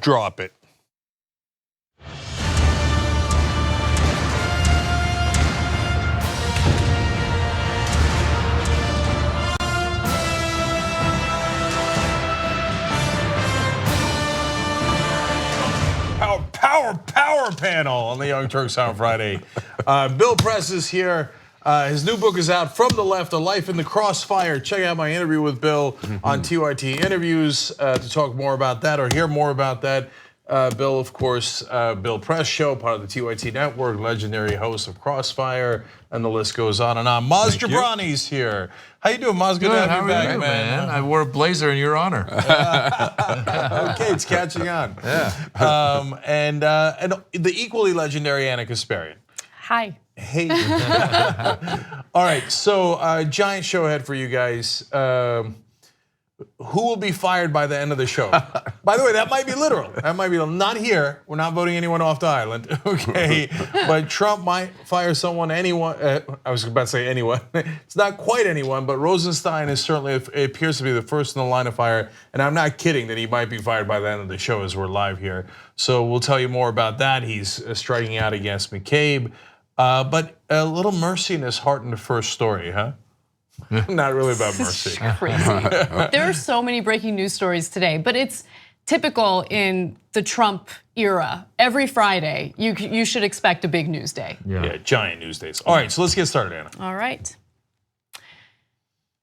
Drop it. Power panel on the Young Turks on Friday. Bill Press is here. His new book is out, From the Left, A Life in the Crossfire. Check out my interview with Bill on TYT Interviews to talk more about that or hear more about that. Bill, of course, Bill Press Show, part of the TYT Network, legendary host of Crossfire, and the list goes on and on. Maz Jobrani's here. How you doing, Maz? Good to have you back, man. I wore a blazer in your honor. Okay, it's catching on. Yeah. And the equally legendary Anna Kasparian. Hi. Hey. All right, so giant show ahead for you guys. Who will be fired by the end of the show? By the way, that might be literal. That might be not here. We're not voting anyone off the island, okay? But Trump might fire someone, anyone. I was about to say anyone. It's not quite anyone, but Rosenstein is certainly, it appears to be the first in the line of fire. And I'm not kidding that he might be fired by the end of the show as we're live here. So we'll tell you more about that. He's striking out against McCabe. But a little mercy in his heart in the first story, huh? Not really about mercy. This is crazy. There are so many breaking news stories today, but it's typical in the Trump era. Every Friday, you should expect a big news day. Yeah, giant news days. All right, so let's get started, Anna. All right.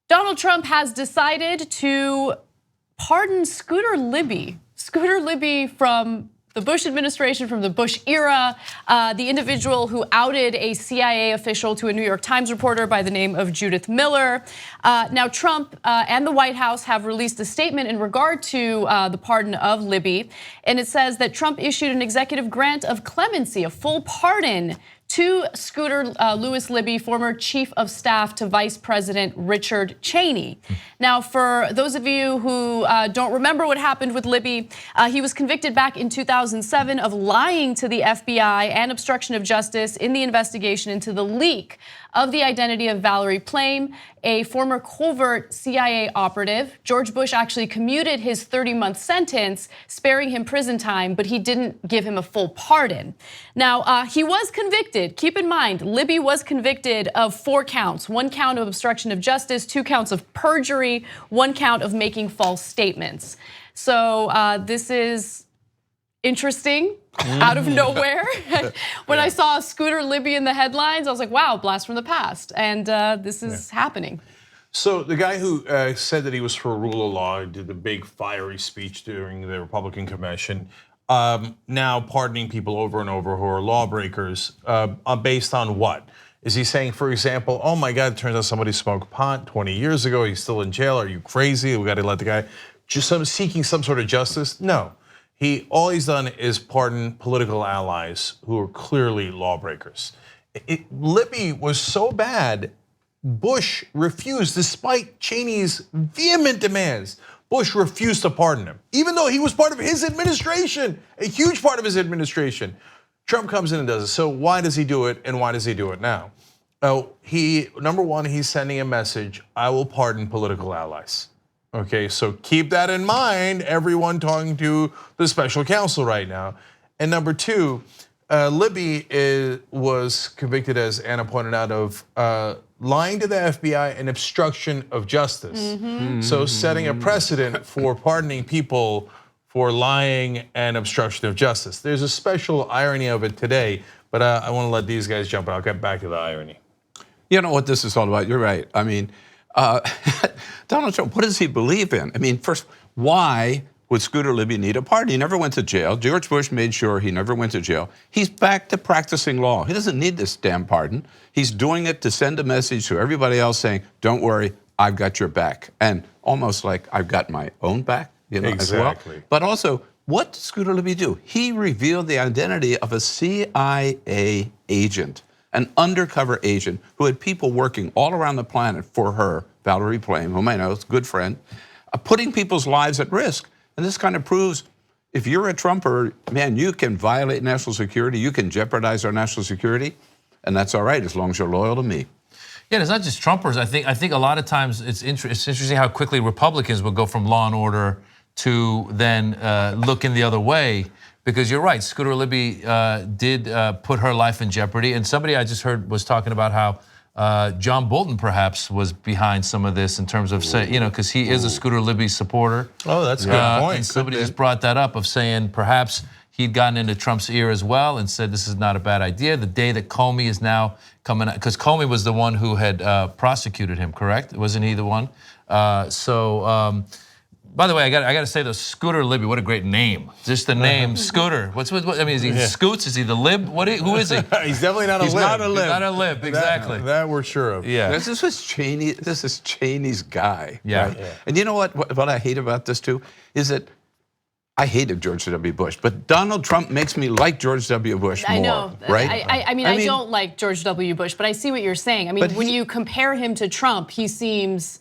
Donald Trump has decided to pardon Scooter Libby. Scooter Libby from the Bush administration, from the Bush era, the individual who outed a CIA official to a New York Times reporter by the name of Judith Miller. Now Trump and the White House have released a statement in regard to the pardon of Libby. And it says that Trump issued an executive grant of clemency, a full pardon to Scooter Lewis Libby, former chief of staff to Vice President Richard Cheney. Now, for those of you who don't remember what happened with Libby, he was convicted back in 2007 of lying to the FBI and obstruction of justice in the investigation into the leak of the identity of Valerie Plame, a former covert CIA operative. George Bush actually commuted his 30-month sentence, sparing him prison time, but he didn't give him a full pardon. Now, he was convicted. Keep in mind, Libby was convicted of 4 counts. 1 count of obstruction of justice, 2 counts of perjury, 1 count of making false statements. So this is interesting, out of nowhere. When I saw Scooter Libby in the headlines, I was like, wow, blast from the past. And this is happening. So the guy who said that he was for rule of law, did the big fiery speech during the Republican convention, now pardoning people over and over who are lawbreakers, based on what? Is he saying, for example, oh my God, it turns out somebody smoked pot 20 years ago, he's still in jail, are you crazy? We gotta let the guy, just seeking some sort of justice? No. All he's done is pardon political allies who are clearly lawbreakers. Libby was so bad, Bush refused, despite Cheney's vehement demands. Bush refused to pardon him, even though he was part of his administration, a huge part of his administration. Trump comes in and does it. So why does he do it, and why does he do it now? Number one, he's sending a message, I will pardon political allies. Okay, so keep that in mind, everyone talking to the special counsel right now. And number two, Libby was convicted, as Anna pointed out, of lying to the FBI and obstruction of justice. So setting a precedent for pardoning people for lying and obstruction of justice. There's a special irony of it today, but I want to let these guys jump in. I'll get back to the irony. You know what this is all about, you're right. I mean, Donald Trump, what does he believe in? I mean, first, why would Scooter Libby need a pardon? He never went to jail. George Bush made sure he never went to jail. He's back to practicing law. He doesn't need this damn pardon. He's doing it to send a message to everybody else saying, don't worry, I've got your back. And almost like I've got my own back, you know, exactly. as well. But also, what did Scooter Libby do? He revealed the identity of a CIA agent, an undercover agent who had people working all around the planet for her, Valerie Plame, whom I know is a good friend, putting people's lives at risk. And this kind of proves, if you're a Trumper, man, you can violate national security, you can jeopardize our national security, and that's all right as long as you're loyal to me. Yeah, it's not just Trumpers. I think a lot of times it's interesting how quickly Republicans will go from law and order to then look in the other way. Because you're right, Scooter Libby did put her life in jeopardy. And somebody I just heard was talking about how John Bolton perhaps was behind some of this in terms of saying, because he is a Scooter Libby supporter. Oh, that's a good point. And somebody just brought that up of saying perhaps he'd gotten into Trump's ear as well and said this is not a bad idea. The day that Comey is now coming, because Comey was the one who had prosecuted him, correct? Wasn't he the one? By the way, I got to say, though, Scooter Libby, what a great name. Just the name, Scooter. What I mean, is he Scoots? Is he the Lib? Who is he? He's definitely not a lib. He's not a lib, exactly. That we're sure of. Yeah. This is Cheney. This is Cheney's guy. Yeah. Right? And you know what I hate about this too is that I hated George W. Bush, but Donald Trump makes me like George W. Bush more. I know, right? I mean, I don't like George W. Bush, but I see what you're saying. I mean, when you compare him to Trump, he seems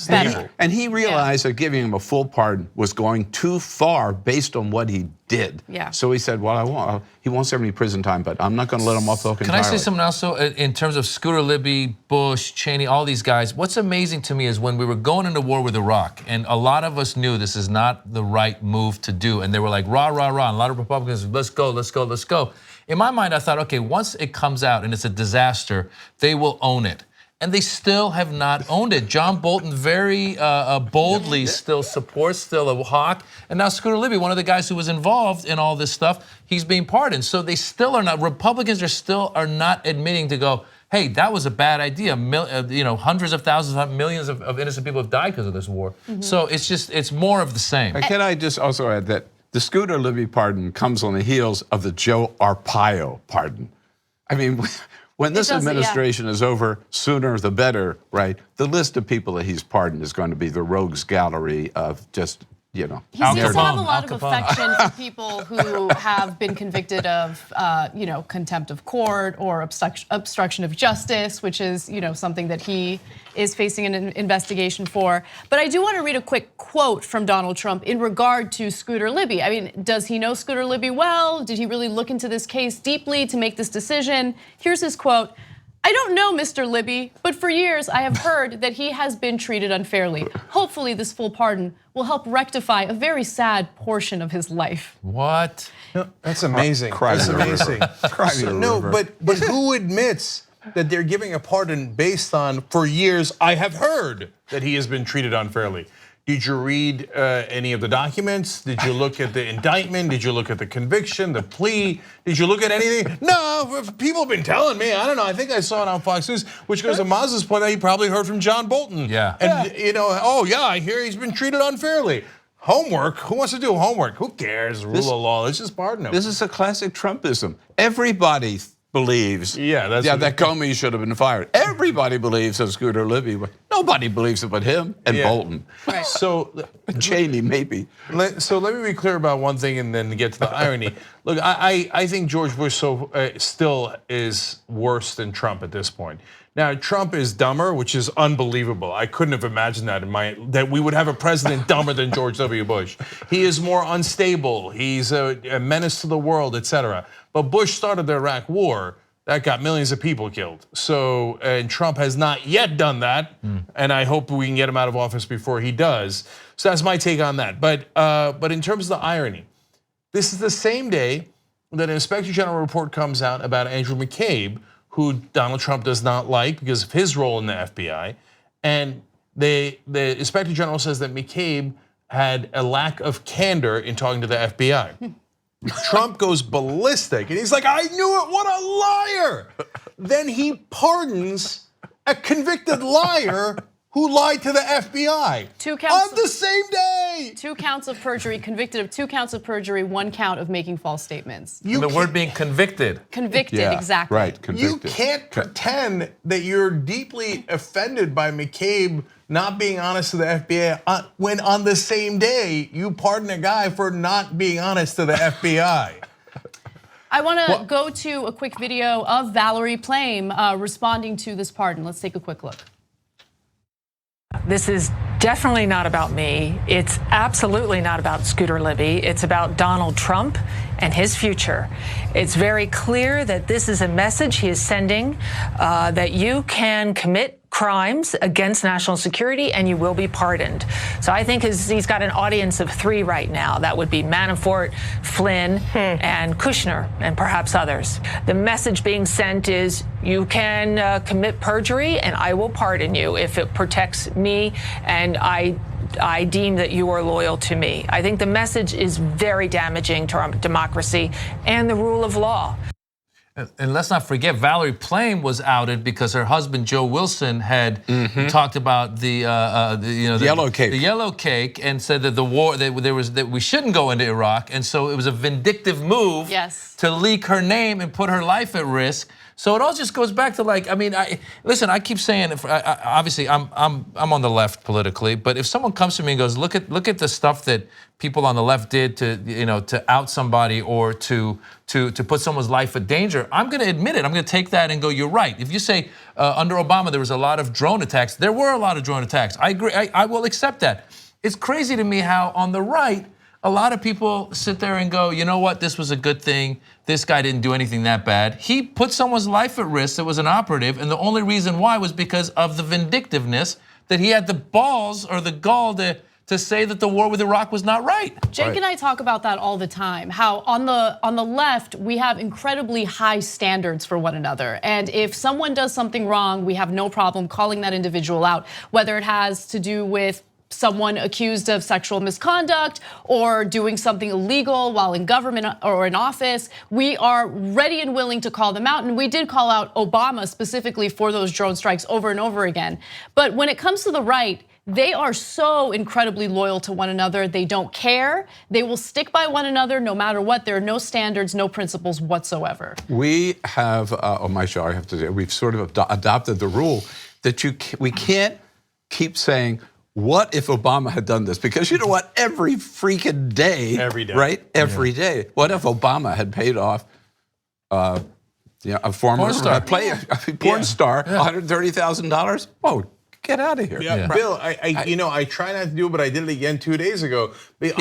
better. And he realized that giving him a full pardon was going too far based on what he did. Yeah. So he said, well, he won't serve any prison time, but I'm not going to let him off the hook entirely. Can I say something else, though? In terms of Scooter Libby, Bush, Cheney, all these guys, what's amazing to me is when we were going into war with Iraq, and a lot of us knew this is not the right move to do, and they were like, rah, rah, rah, and a lot of Republicans, let's go, let's go, let's go. In my mind, I thought, okay, once it comes out and it's a disaster, they will own it. And they still have not owned it. John Bolton very boldly still supports, still a hawk. And now Scooter Libby, one of the guys who was involved in all this stuff, he's being pardoned. So they still are not, Republicans are not admitting to go, hey, that was a bad idea. Hundreds of thousands, millions of innocent people have died because of this war. So it's more of the same. Can I just also add that the Scooter Libby pardon comes on the heels of the Joe Arpaio pardon. I mean, when this administration is over, sooner the better, right? The list of people that he's pardoned is going to be the rogues gallery of just, He seems to have a lot of affection for people who have been convicted of, contempt of court or obstruction of justice, which is, something that he is facing an investigation for. But I do want to read a quick quote from Donald Trump in regard to Scooter Libby. I mean, does he know Scooter Libby well? Did he really look into this case deeply to make this decision? Here's his quote. I don't know Mr. Libby, but for years I have heard that he has been treated unfairly. Hopefully this full pardon will help rectify a very sad portion of his life. What? No, that's amazing. That's amazing. No, but who admits that they're giving a pardon based on, for years, I have heard that he has been treated unfairly? Did you read any of the documents? Did you look at the indictment? Did you look at the conviction, the plea? Did you look at anything? No, people have been telling me. I don't know. I think I saw it on Fox News, which goes to Maz's point that he probably heard from John Bolton. Yeah. And oh yeah, I hear he's been treated unfairly. Homework? Who wants to do homework? Who cares? Rule of law. Let's just pardon him. This is a classic Trumpism. Everybody believes that Comey should have been fired. Everybody believes that Scooter Libby, but nobody believes it but him and Bolton. Right. So Cheney, maybe. So let me be clear about one thing and then get to the irony. Look, I think George Bush still is worse than Trump at this point. Now, Trump is dumber, which is unbelievable. I couldn't have imagined that we would have a president dumber than George W. Bush. He is more unstable. He's a menace to the world, etc. But Bush started the Iraq War. That got millions of people killed. So, and Trump has not yet done that. And I hope we can get him out of office before he does. So that's my take on that. But in terms of the irony, this is the same day that an Inspector General report comes out about Andrew McCabe, who Donald Trump does not like because of his role in the FBI. And the Inspector General says that McCabe had a lack of candor in talking to the FBI. Trump goes ballistic and he's like, I knew it, what a liar. Then he pardons a convicted liar who lied to the FBI 2 counts on the same day. 2 counts of perjury, convicted of 2 counts of perjury, 1 count of making false statements. The word being convicted. Convicted, exactly. Right, convicted. You can't pretend that you're deeply offended by McCabe not being honest to the FBI when on the same day you pardon a guy for not being honest to the FBI. I want to go to a quick video of Valerie Plame responding to this pardon. Let's take a quick look. This is definitely not about me. It's absolutely not about Scooter Libby. It's about Donald Trump and his future. It's very clear that this is a message he is sending that you can commit crimes against national security, and you will be pardoned. So I think he's got an audience of 3 right now. That would be Manafort, Flynn, and Kushner, and perhaps others. The message being sent is you can commit perjury, and I will pardon you if it protects me, and I deem that you are loyal to me. I think the message is very damaging to our democracy and the rule of law. And let's not forget, Valerie Plame was outed because her husband Joe Wilson had talked about the yellow cake, and said that the war that we shouldn't go into Iraq, and so it was a vindictive move to leak her name and put her life at risk. So it all just goes back to, like, I mean, listen, I keep saying, obviously I'm on the left politically, but if someone comes to me and goes, look at the stuff that people on the left did to out somebody or to put someone's life in danger, I'm going to admit it. I'm going to take that and go, you're right. If you say under Obama there was a lot of drone attacks, there were a lot of drone attacks. I agree. I will accept that. It's crazy to me how on the right, a lot of people sit there and go, you know what, this was a good thing. This guy didn't do anything that bad. He put someone's life at risk that was an operative, and the only reason why was because of the vindictiveness that he had the balls or the gall to say that the war with Iraq was not right. Jake and I talk about that all the time, how on the left, we have incredibly high standards for one another. And if someone does something wrong, we have no problem calling that individual out, whether it has to do with someone accused of sexual misconduct or doing something illegal while in government or in office. We are ready and willing to call them out. And we did call out Obama specifically for those drone strikes over and over again. But when it comes to the right, they are so incredibly loyal to one another. They don't care. They will stick by one another no matter what. There are no standards, no principles whatsoever. We have, on my show, I have to say, we've sort of adopted the rule that we can't keep saying, what if Obama had done this? Because you know what? Every freaking day, right? Every day. What if Obama had paid off, a former porn star, $130,000? Oh, get out of here. Bill, I try not to do it, but I did it again 2 days ago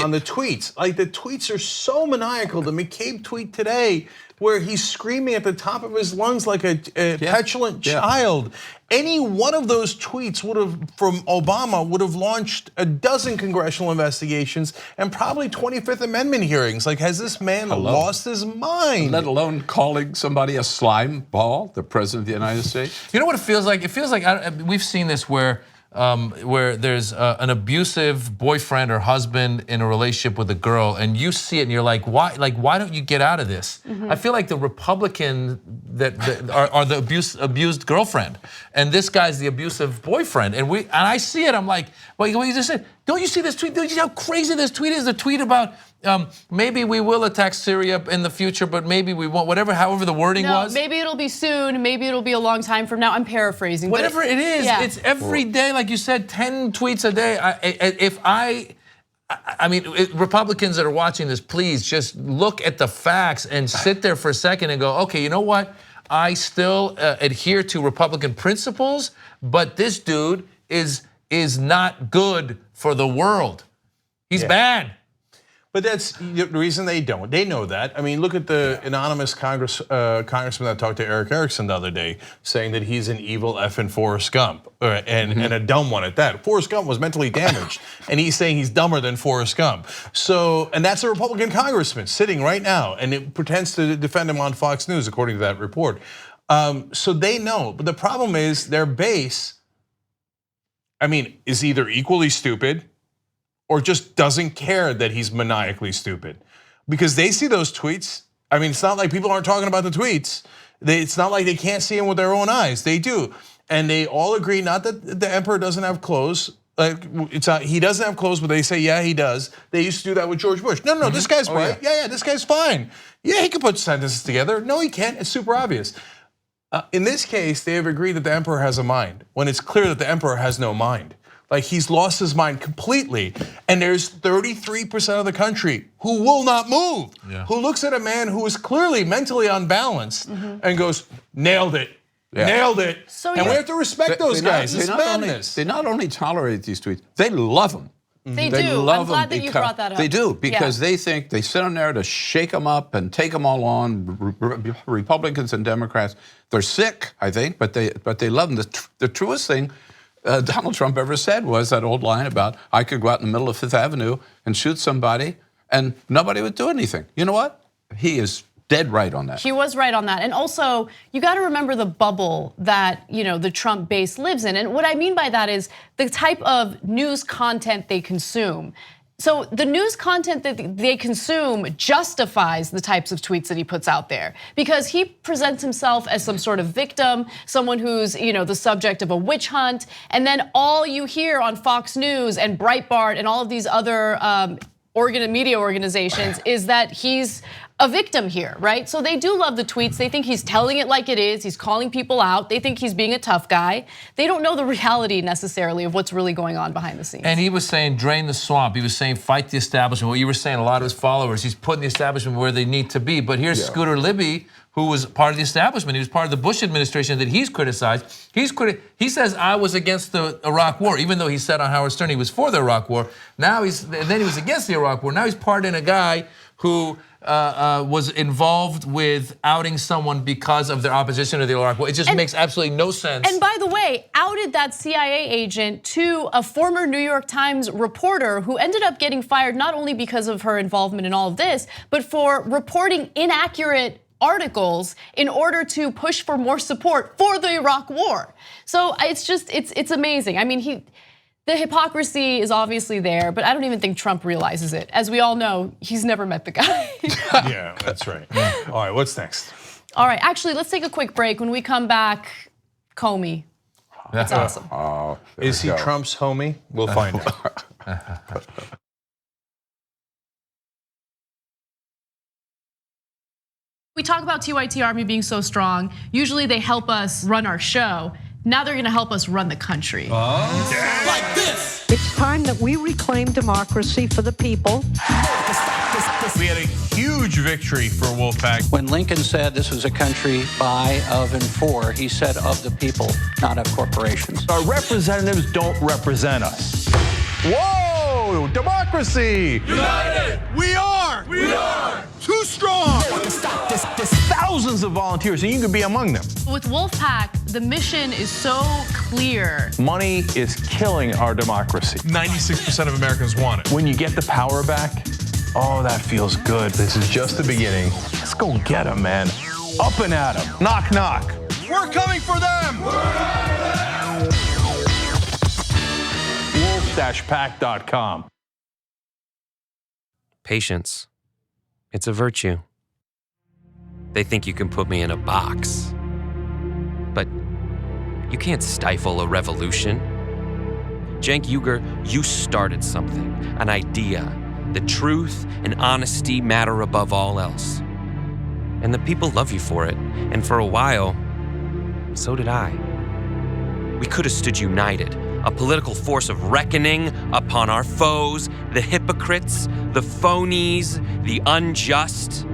on the tweets. Like, the tweets are so maniacal. The McCabe tweet today, where he's screaming at the top of his lungs like a petulant child. Any one of those tweets from Obama would have launched a dozen congressional investigations and probably 25th Amendment hearings. Like, has this man lost his mind? Let alone calling somebody a slime ball, the president of the United States. You know what it feels like? It feels like we've seen this where there's an abusive boyfriend or husband in a relationship with a girl, and you see it and you're like, why don't you get out of this? I feel like the Republican that are the abused girlfriend, and this guy's the abusive boyfriend, and I see it. I'm like, well, you just said, don't you see this tweet? Don't you see how crazy this tweet is? The tweet about maybe we will attack Syria in the future, but maybe we won't. However the wording was. Maybe it'll be soon. Maybe it'll be a long time from now. I'm paraphrasing. Whatever it is, it's every day, like you said, 10 tweets a day. I mean, Republicans that are watching this, please just look at the facts and sit there for a second and go, okay, you know what? I still adhere to Republican principles, but this dude is not good for the world. He's bad. But that's the reason they don't. They know that. I mean, look at the anonymous congressman that talked to Eric Erickson the other day, saying that he's an evil effing Forrest Gump, and a dumb one at that. Forrest Gump was mentally damaged, and he's saying he's dumber than Forrest Gump. So, and that's a Republican congressman sitting right now, and it pretends to defend him on Fox News, according to that report. So they know, but the problem is their base, I mean, is either equally stupid or just doesn't care that he's maniacally stupid. Because they see those tweets. I mean, it's not like people aren't talking about the tweets. It's not like they can't see them with their own eyes. They do. And they all agree, not that the emperor doesn't have clothes. He doesn't have clothes, but they say, yeah, he does. They used to do that with George Bush. No, this guy's right. Yeah, this guy's fine. Yeah, he can put sentences together. No, he can't. It's super obvious. In this case, they have agreed that the emperor has a mind, when it's clear that the emperor has no mind. Like, he's lost his mind completely, and there's 33% of the country who will not move, who looks at a man who is clearly mentally unbalanced and goes, nailed it, nailed it. So, and we have to respect those guys. It's madness. They not only tolerate these tweets, they love them. They They do. love I'm glad them that you brought that up. They do, because Yeah. they think they sit on there to shake them up and take them all on. Republicans and Democrats, they're sick, I think, but they love them. The truest thing Donald Trump ever said was that old line about, I could go out in the middle of Fifth Avenue and shoot somebody and nobody would do anything. You know what? He is dead right on that. He was right on that. And also, you got to remember the bubble that, the Trump base lives in. And what I mean by that is the type of news content they consume. So the news content that they consume justifies the types of tweets that he puts out there, because he presents himself as some sort of victim, someone who's, the subject of a witch hunt. And then all you hear on Fox News and Breitbart and all of these other media organizations is that he's a victim here, right? So they do love the tweets. They think he's telling it like it is. He's calling people out. They think he's being a tough guy. They don't know the reality necessarily of what's really going on behind the scenes. And he was saying, drain the swamp. He was saying, fight the establishment. What you were saying, a lot of his followers, he's putting the establishment where they need to be. But here's Scooter Libby, who was part of the establishment. He was part of the Bush administration that he's criticized. He says, I was against the Iraq war, even though he said on Howard Stern he was for the Iraq war. Then he was against the Iraq war. Now he's pardoning a guy who was involved with outing someone because of their opposition to the Iraq war. It just makes absolutely no sense. And by the way, outed that CIA agent to a former New York Times reporter who ended up getting fired not only because of her involvement in all of this, but for reporting inaccurate articles in order to push for more support for the Iraq war. So it's amazing. I mean, the hypocrisy is obviously there, but I don't even think Trump realizes it. As we all know, he's never met the guy. Yeah, that's right. All right, what's next? All right, actually, let's take a quick break. When we come back, Comey. That's awesome. Oh, Is he Trump's homie? We'll find out. We talk about TYT Army being so strong. Usually they help us run our show. Now they're gonna help us run the country. Like this. It's time that we reclaim democracy for the people. We had a huge victory for Wolfpack. When Lincoln said this was a country by, of, and for, he said of the people, not of corporations. Our representatives don't represent us. Whoa, democracy! United, we are too strong. There's thousands of volunteers, and you can be among them. With Wolfpack, the mission is so clear. Money is killing our democracy. 96% of Americans want it. When you get the power back, oh, that feels good. This is just the beginning. Let's go get them, man. Up and at them. Knock, knock. We're coming for them. Wolf-pack.com. Patience. It's a virtue. They think you can put me in a box. But you can't stifle a revolution. Cenk Uygur, you started something, an idea. The truth and honesty matter above all else. And the people love you for it. And for a while, so did I. We could have stood united, a political force of reckoning upon our foes, the hypocrites, the phonies, the unjust.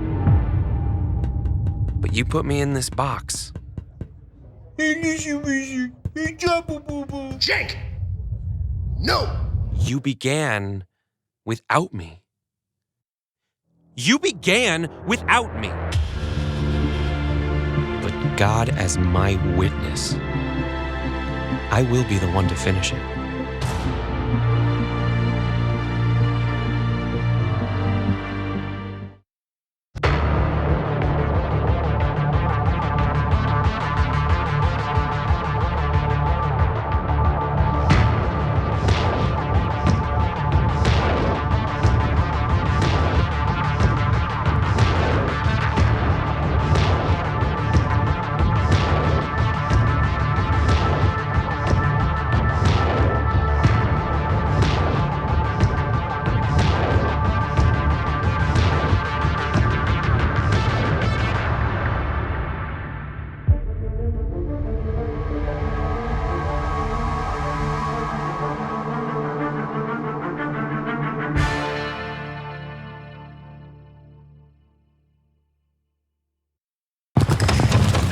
But you put me in this box. Jake, no. You began without me. You began without me. But God as my witness, I will be the one to finish it.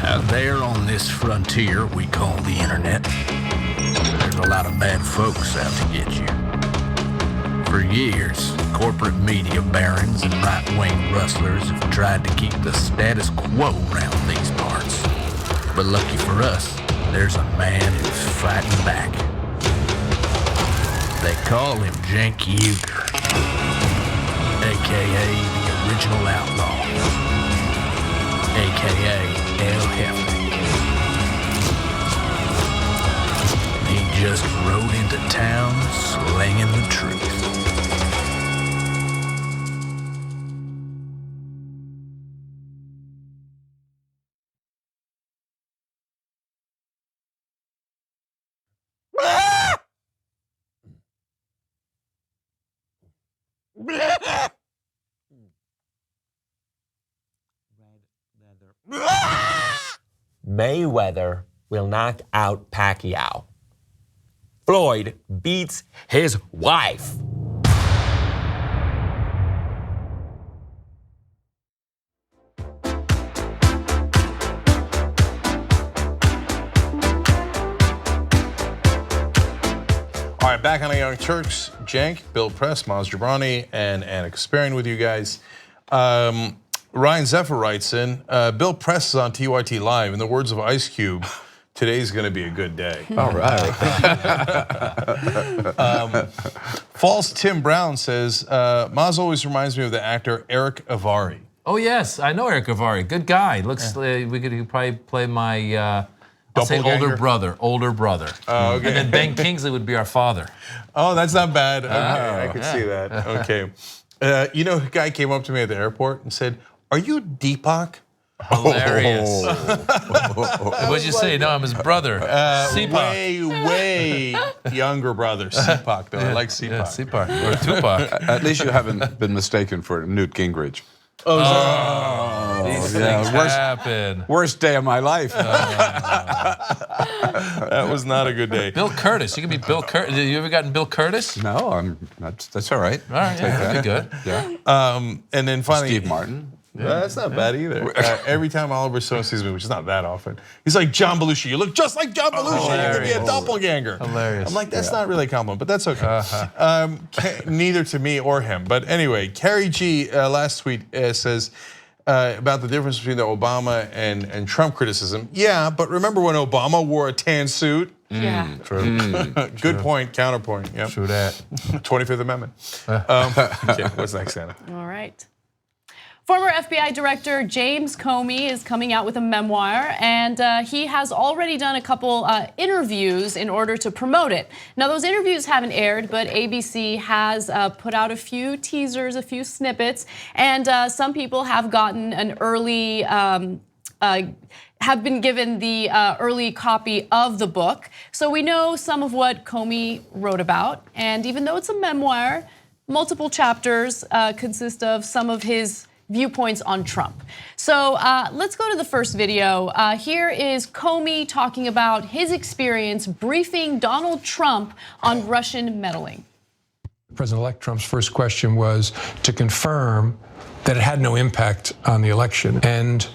Out there on this frontier we call the internet, there's a lot of bad folks out to get you. For years, corporate media barons and right-wing rustlers have tried to keep the status quo around these parts. But lucky for us, there's a man who's fighting back. They call him Cenk Uygur, aka the original outlaw, aka El Jefe. He just rode into town slinging the truth. Mayweather will knock out Pacquiao. Floyd beats his wife. All right, back on the Young Turks. Cenk, Bill Press, Maz Jobrani, and Anna Kasparian with you guys. Ryan Zephyr writes in, Bill Press is on TYT Live. In the words of Ice Cube, today's going to be a good day. All right. False Tim Brown says, Maz always reminds me of the actor Eric Avari. Oh yes, I know Eric Avari. Good guy. Looks he could probably play my I'll say older brother. Oh, okay. And then Ben Kingsley would be our father. Oh, that's not bad. Okay, I could see that. Okay. You know, a guy came up to me at the airport and said, "Are you Deepak?" Hilarious. What'd you say? No, I'm his brother. Seepak. Way younger brother. Seepak, though. I like Seepak. Yeah, Seepak or Tupac. At least you haven't been mistaken for Newt Gingrich. These things happen. Worst day of my life. That was not a good day. Bill Curtis. You can be Bill Curtis. You ever gotten Bill Curtis? No, that's all right. All right, yeah, that'd be good. Yeah. And then finally, Steve Martin. Yeah, that's not bad either. Every time Oliver Stone sees me, which is not that often, he's like, "John Belushi, you look just like John Belushi. You could be a doppelganger." Hilarious. I'm like, that's not really a compliment, but that's okay. Neither to me or him. But anyway, Carrie G last tweet says about the difference between the Obama and Trump criticism. Yeah, but remember when Obama wore a tan suit? Yeah. True. Good point, counterpoint. Yep. True that. 25th Amendment. Okay, what's next, Anna? All right. Former FBI Director James Comey is coming out with a memoir, and he has already done a couple interviews in order to promote it. Now, those interviews haven't aired, but ABC has put out a few teasers, a few snippets, and some people have gotten an early, have been given the early copy of the book. So we know some of what Comey wrote about, and even though it's a memoir, multiple chapters consist of some of his viewpoints on Trump. So let's go to the first video. Here is Comey talking about his experience briefing Donald Trump on Russian meddling. President-elect Trump's first question was to confirm that it had no impact on the election. And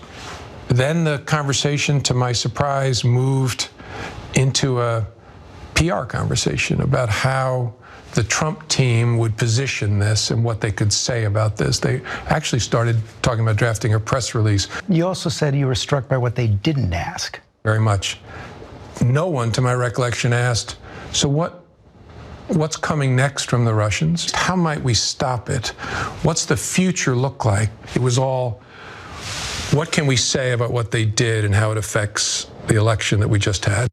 then the conversation, to my surprise, moved into a PR conversation about how the Trump team would position this and what they could say about this. They actually started talking about drafting a press release. You also said you were struck by what they didn't ask. Very much. No one, to my recollection, asked, so what's coming next from the Russians? How might we stop it? What's the future look like? It was all, what can we say about what they did and how it affects the election that we just had?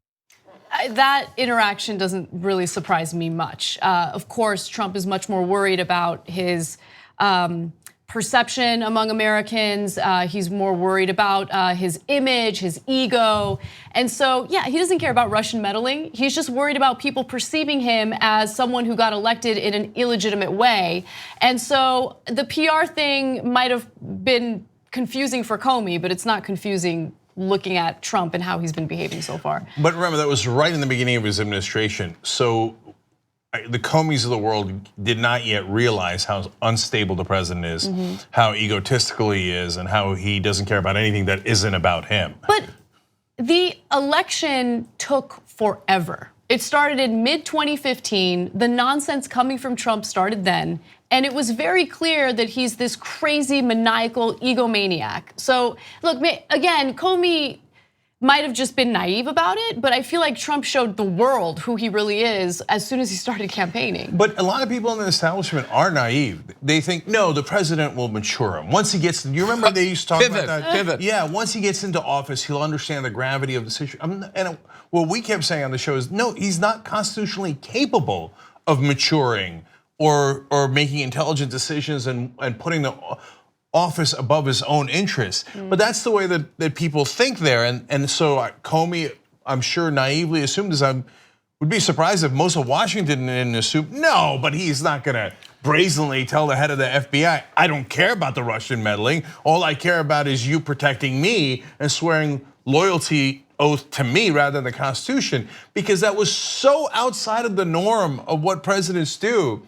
That interaction doesn't really surprise me much. Of course, Trump is much more worried about his perception among Americans. He's more worried about his image, his ego. And so, yeah, he doesn't care about Russian meddling. He's just worried about people perceiving him as someone who got elected in an illegitimate way. And so the PR thing might have been confusing for Comey, but it's not confusing looking at Trump and how he's been behaving so far. But remember, that was right in the beginning of his administration. So the Comeys of the world did not yet realize how unstable the president is, how egotistical he is, and how he doesn't care about anything that isn't about him. But the election took forever. It started in mid-2015. The nonsense coming from Trump started then. And it was very clear that he's this crazy, maniacal egomaniac. So look, again, Comey might have just been naive about it, but I feel like Trump showed the world who he really is as soon as he started campaigning. But a lot of people in the establishment are naive. They think, no, the president will mature him. Once he gets, you remember they used to talk about that? Pivot. Yeah, once he gets into office, he'll understand the gravity of the situation. And what we kept saying on the show is, no, he's not constitutionally capable of maturing or making intelligent decisions and putting the office above his own interests. But that's the way that people think there. And so Comey, I'm sure naively assumed this. I would be surprised if most of Washington didn't assume, no, but he's not gonna brazenly tell the head of the FBI, I don't care about the Russian meddling. All I care about is you protecting me and swearing loyalty oath to me rather than the Constitution, because that was so outside of the norm of what presidents do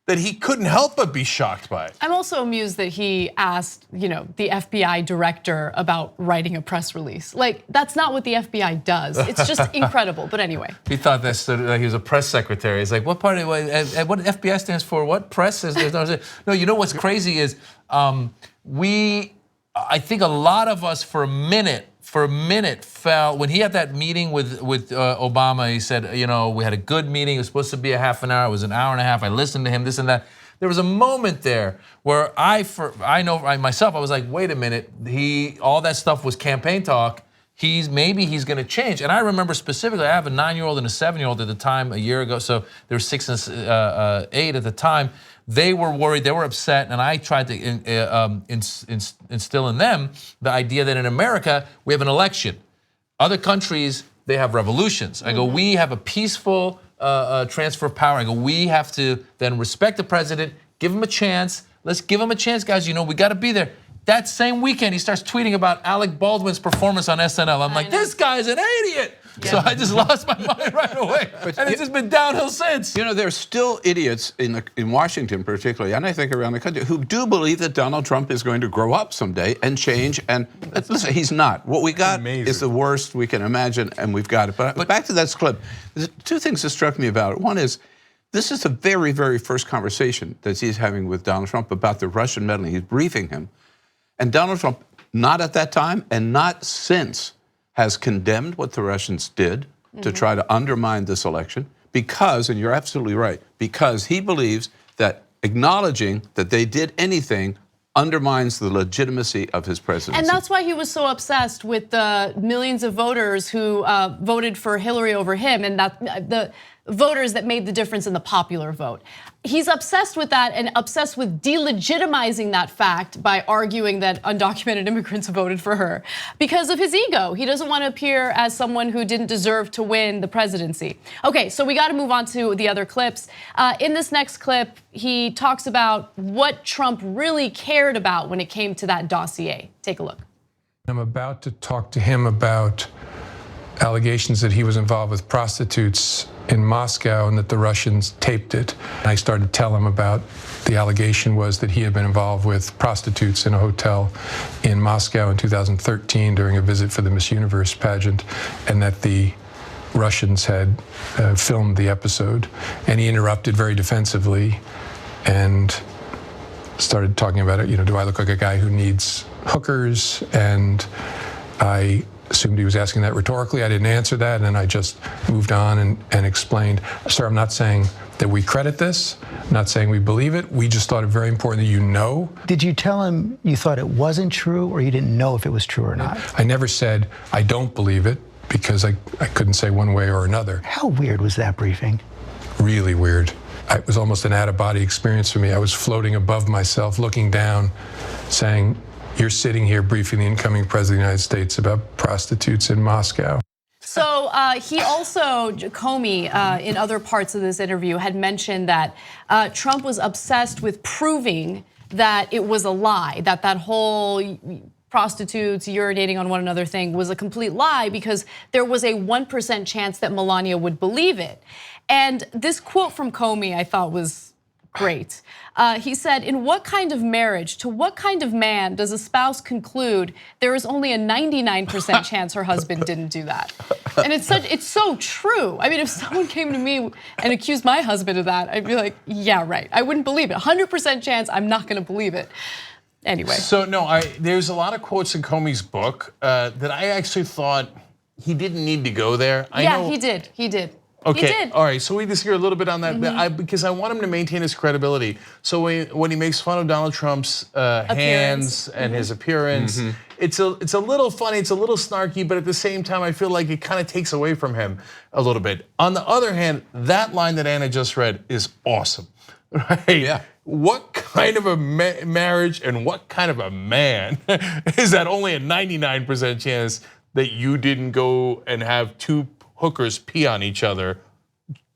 that he couldn't help but be shocked by it. I'm also amused that he asked, the FBI director about writing a press release. Like, that's not what the FBI does. It's just incredible. But anyway. He thought that he was a press secretary. He's like, what part of what FBI stands for? What press is there? No, you know what's crazy is I think a lot of us for a minute fell when he had that meeting with Obama. He said, we had a good meeting. It was supposed to be a half an hour. It was an hour and a half. I listened to him, this and that. There was a moment there where I was like, wait a minute. All that stuff was campaign talk. Maybe he's going to change. And I remember specifically, I have a 9-year-old and a 7-year-old at the time a year ago. So they were 6 and 8 at the time. They were worried, they were upset, and I tried to instill in them the idea that in America, we have an election. Other countries, they have revolutions. I go, we have a peaceful transfer of power. I go, we have to then respect the president, give him a chance. Let's give him a chance, guys. We got to be there. That same weekend, he starts tweeting about Alec Baldwin's performance on SNL. I'm like, this guy's an idiot. Yeah. So I just lost my mind right away. And it's just been downhill since. There's still idiots in Washington particularly, and I think around the country, who do believe that Donald Trump is going to grow up someday and change. And listen, he's not. What we got is the worst we can imagine, and we've got it. But back to that clip, there's two things that struck me about it. One is, this is the very, very first conversation that he's having with Donald Trump about the Russian meddling. He's briefing him. And Donald Trump, not at that time and not since, has condemned what the Russians did to try to undermine this election because, and you're absolutely right, because he believes that acknowledging that they did anything undermines the legitimacy of his presidency. And that's why he was so obsessed with the millions of voters who voted for Hillary over him, and that the voters that made the difference in the popular vote. He's obsessed with that and obsessed with delegitimizing that fact by arguing that undocumented immigrants voted for her because of his ego. He doesn't want to appear as someone who didn't deserve to win the presidency. Okay, so we got to move on to the other clips. In this next clip, he talks about what Trump really cared about when it came to that dossier. Take a look. I'm about to talk to him about allegations that he was involved with prostitutes in Moscow and that the Russians taped it. I started to tell him about the allegation was that he had been involved with prostitutes in a hotel in Moscow in 2013 during a visit for the Miss Universe pageant, and that the Russians had filmed the episode. And he interrupted very defensively and started talking about it. Do I look like a guy who needs hookers? And I assumed he was asking that rhetorically. I didn't answer that, and then I just moved on and explained, sir, I'm not saying that we credit this, I'm not saying we believe it. We just thought it very important that you know. Did you tell him you thought it wasn't true, or you didn't know if it was true or not? I never said I don't believe it, because I couldn't say one way or another. How weird was that briefing? Really weird. It was almost an out-of-body experience for me. I was floating above myself, looking down, saying, you're sitting here briefing the incoming president of the United States about prostitutes in Moscow. So he also, Comey, in other parts of this interview, had mentioned that Trump was obsessed with proving that it was a lie, that whole prostitutes urinating on one another thing was a complete lie because there was a 1% chance that Melania would believe it. And this quote from Comey I thought was great. He said, in what kind of marriage, to what kind of man does a spouse conclude there is only a 99% chance her husband didn't do that? And it's so true. I mean, if someone came to me and accused my husband of that, I'd be like, yeah, right. I wouldn't believe it. 100% chance, I'm not gonna believe it. Anyway. So no, there's a lot of quotes in Comey's book that I actually thought he didn't need to go there. He did. Okay, He did. all right, so we disagree a little bit on that because I want him to maintain his credibility. So when he makes fun of Donald Trump's hands and his appearance, it's a little funny, it's a little snarky, but at the same time, I feel like it kind of takes away from him a little bit. On the other hand, that line that Anna just read is awesome, right? Yeah. What kind of a marriage and what kind of a man is that only a 99% chance that you didn't go and have two hookers pee on each other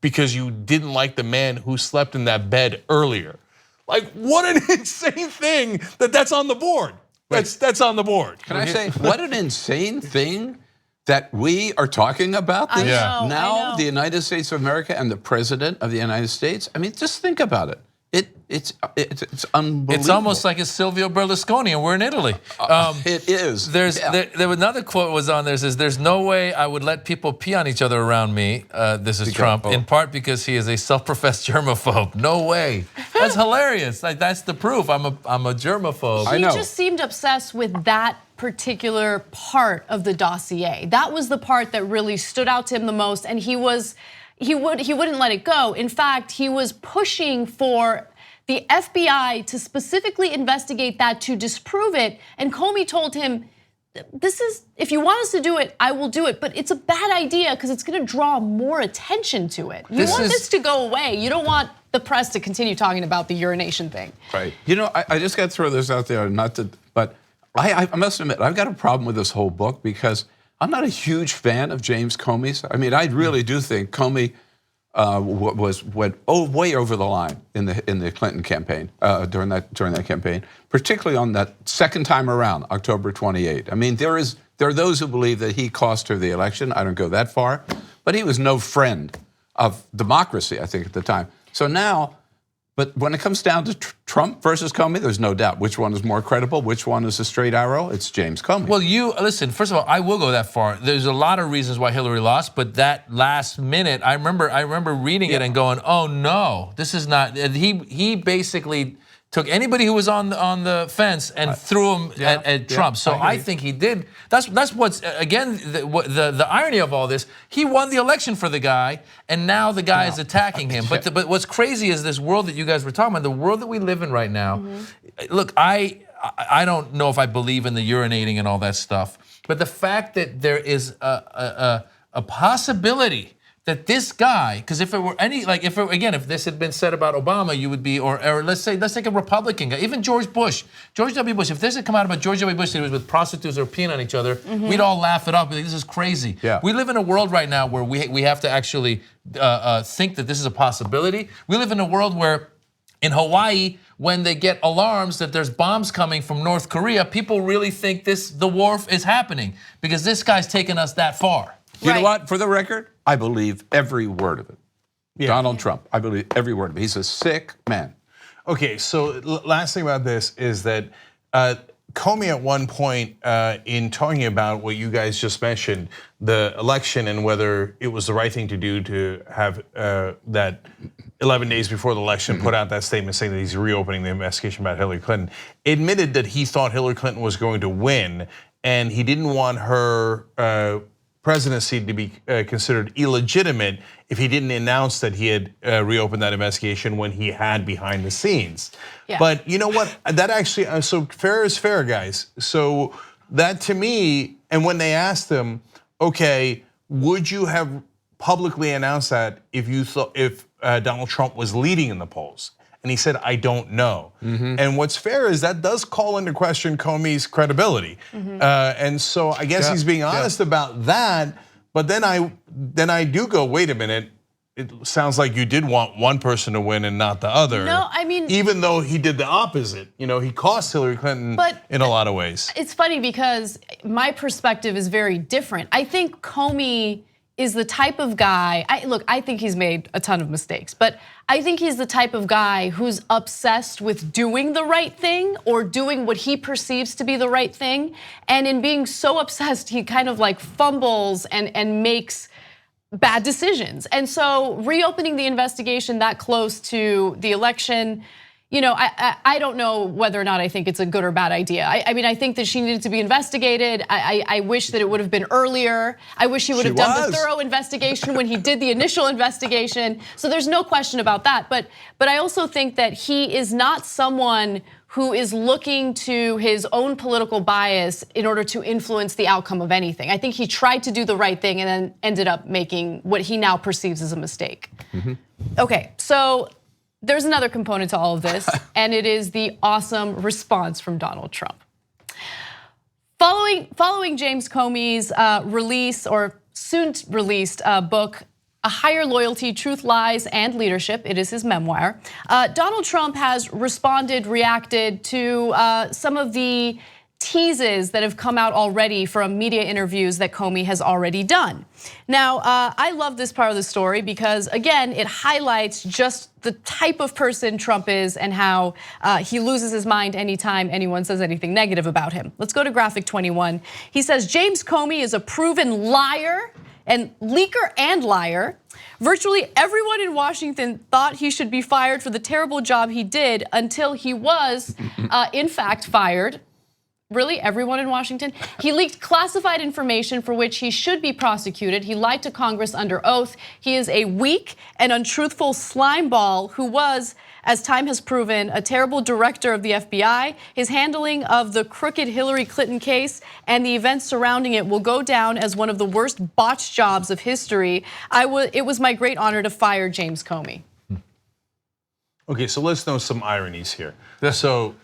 because you didn't like the man who slept in that bed earlier? Like, what an insane thing that's on the board. That's on the board. Can I say, what an insane thing that we are talking about this I know. the United States of America and the President of the United States. I mean, just think about it. It's unbelievable. It's almost like it's Silvio Berlusconi and we're in Italy. It is. There was another quote was on there, says, there's no way I would let people pee on each other around me. This is Trump, in part because he is a self-professed germaphobe. No way. That's hilarious. Like, that's the proof. I'm a germaphobe. He just seemed obsessed with that particular part of the dossier. That was the part that really stood out to him the most, and he wouldn't let it go. In fact, he was pushing for the FBI to specifically investigate that to disprove it. And Comey told him, if you want us to do it, I will do it. But it's a bad idea because it's going to draw more attention to it. You want this to go away. You don't want the press to continue talking about the urination thing. Right. You know, I just got to throw this out there, but I must admit, I've got a problem with this whole book because I'm not a huge fan of James Comey's. I mean, I really do think Comey went way over the line in the Clinton campaign during that campaign, particularly on that second time around, October 28. I mean, there are those who believe that he cost her the election. I don't go that far, but he was no friend of democracy, I think, at the time. So now, but when it comes down to Trump versus Comey, there's no doubt which one is more credible, which one is a straight arrow. It's James Comey. Well, listen, first of all, I will go that far. There's a lot of reasons why Hillary lost, but that last minute, I remember reading it and going, oh no, this is not, he basically took anybody who was on the fence and threw him at Trump. So I think he did. That's what's, again, the irony of all this. He won the election for the guy, and now the guy is attacking him. But what's crazy is this world that you guys were talking about, the world that we live in right now. Look, I don't know if I believe in the urinating and all that stuff, but the fact that there is a possibility that this guy, because if it were if this had been said about Obama, you would be, or let's take a Republican guy, even George W. Bush, if this had come out about George W. Bush that he was with prostitutes or peeing on each other, we'd all laugh it up, like, this is crazy. Yeah. We live in a world right now where we have to actually think that this is a possibility. We live in a world where in Hawaii, when they get alarms that there's bombs coming from North Korea, people really think the war is happening because this guy's taken us that far. You know what? For the record, I believe every word of it. Yeah. Donald Trump, I believe every word of it. He's a sick man. Okay, so last thing about this is that Comey at one point in talking about what you guys just mentioned, the election and whether it was the right thing to do to have that 11 days before the election put out that statement saying that he's reopening the investigation about Hillary Clinton, admitted that he thought Hillary Clinton was going to win and he didn't want her presidency to be considered illegitimate if he didn't announce that he had reopened that investigation when he had behind the scenes. Yeah. But you know what? That actually, so fair is fair, guys. So that to me, and when they asked him, okay, would you have publicly announced that if Donald Trump was leading in the polls? And he said, I don't know. And what's fair is that does call into question Comey's credibility. And so I guess he's being honest about that. But then I do go, wait a minute. It sounds like you did want one person to win and not the other. No, I mean, even though he did the opposite. You know, he cost Hillary Clinton in a lot of ways. It's funny because my perspective is very different. I think Comey is the type of guy, I think he's made a ton of mistakes, but I think he's the type of guy who's obsessed with doing the right thing or doing what he perceives to be the right thing. And in being so obsessed, he kind of like fumbles and makes bad decisions. And so reopening the investigation that close to the election, I don't know whether or not I think it's a good or bad idea. I mean, I think that she needed to be investigated. I wish that it would have been earlier. I wish he would have done the thorough investigation when he did the initial investigation. So there's no question about that. But I also think that he is not someone who is looking to his own political bias in order to influence the outcome of anything. I think he tried to do the right thing and then ended up making what he now perceives as a mistake. Okay, so there's another component to all of this, and it is the awesome response from Donald Trump. Following James Comey's release or soon released book, A Higher Loyalty, Truth, Lies, and Leadership, it is his memoir, Donald Trump has reacted to some of the teases that have come out already from media interviews that Comey has already done. Now, I love this part of the story because, again, it highlights just the type of person Trump is and how he loses his mind anytime anyone says anything negative about him. Let's go to graphic 21. He says, James Comey is a proven liar and leaker and liar. Virtually everyone in Washington thought he should be fired for the terrible job he did until he was, in fact, fired. Really, everyone in Washington? He leaked classified information for which he should be prosecuted. He lied to Congress under oath. He is a weak and untruthful slimeball who was, as time has proven, a terrible director of the FBI. His handling of the crooked Hillary Clinton case and the events surrounding it will go down as one of the worst botched jobs of history. It was my great honor to fire James Comey. Okay, so let's know some ironies here. So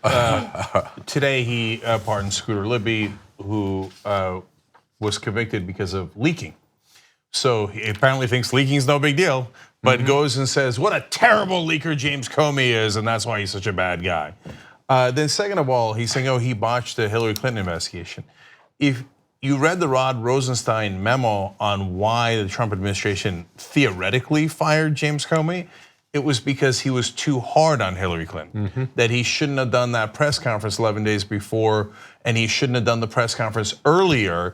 today he pardoned Scooter Libby, who was convicted because of leaking. So he apparently thinks leaking is no big deal, but goes and says, what a terrible leaker James Comey is, and that's why he's such a bad guy. Then second of all, he's saying, he botched the Hillary Clinton investigation. If you read the Rod Rosenstein memo on why the Trump administration theoretically fired James Comey, it was because he was too hard on Hillary Clinton, that he shouldn't have done that press conference 11 days before, and he shouldn't have done the press conference earlier,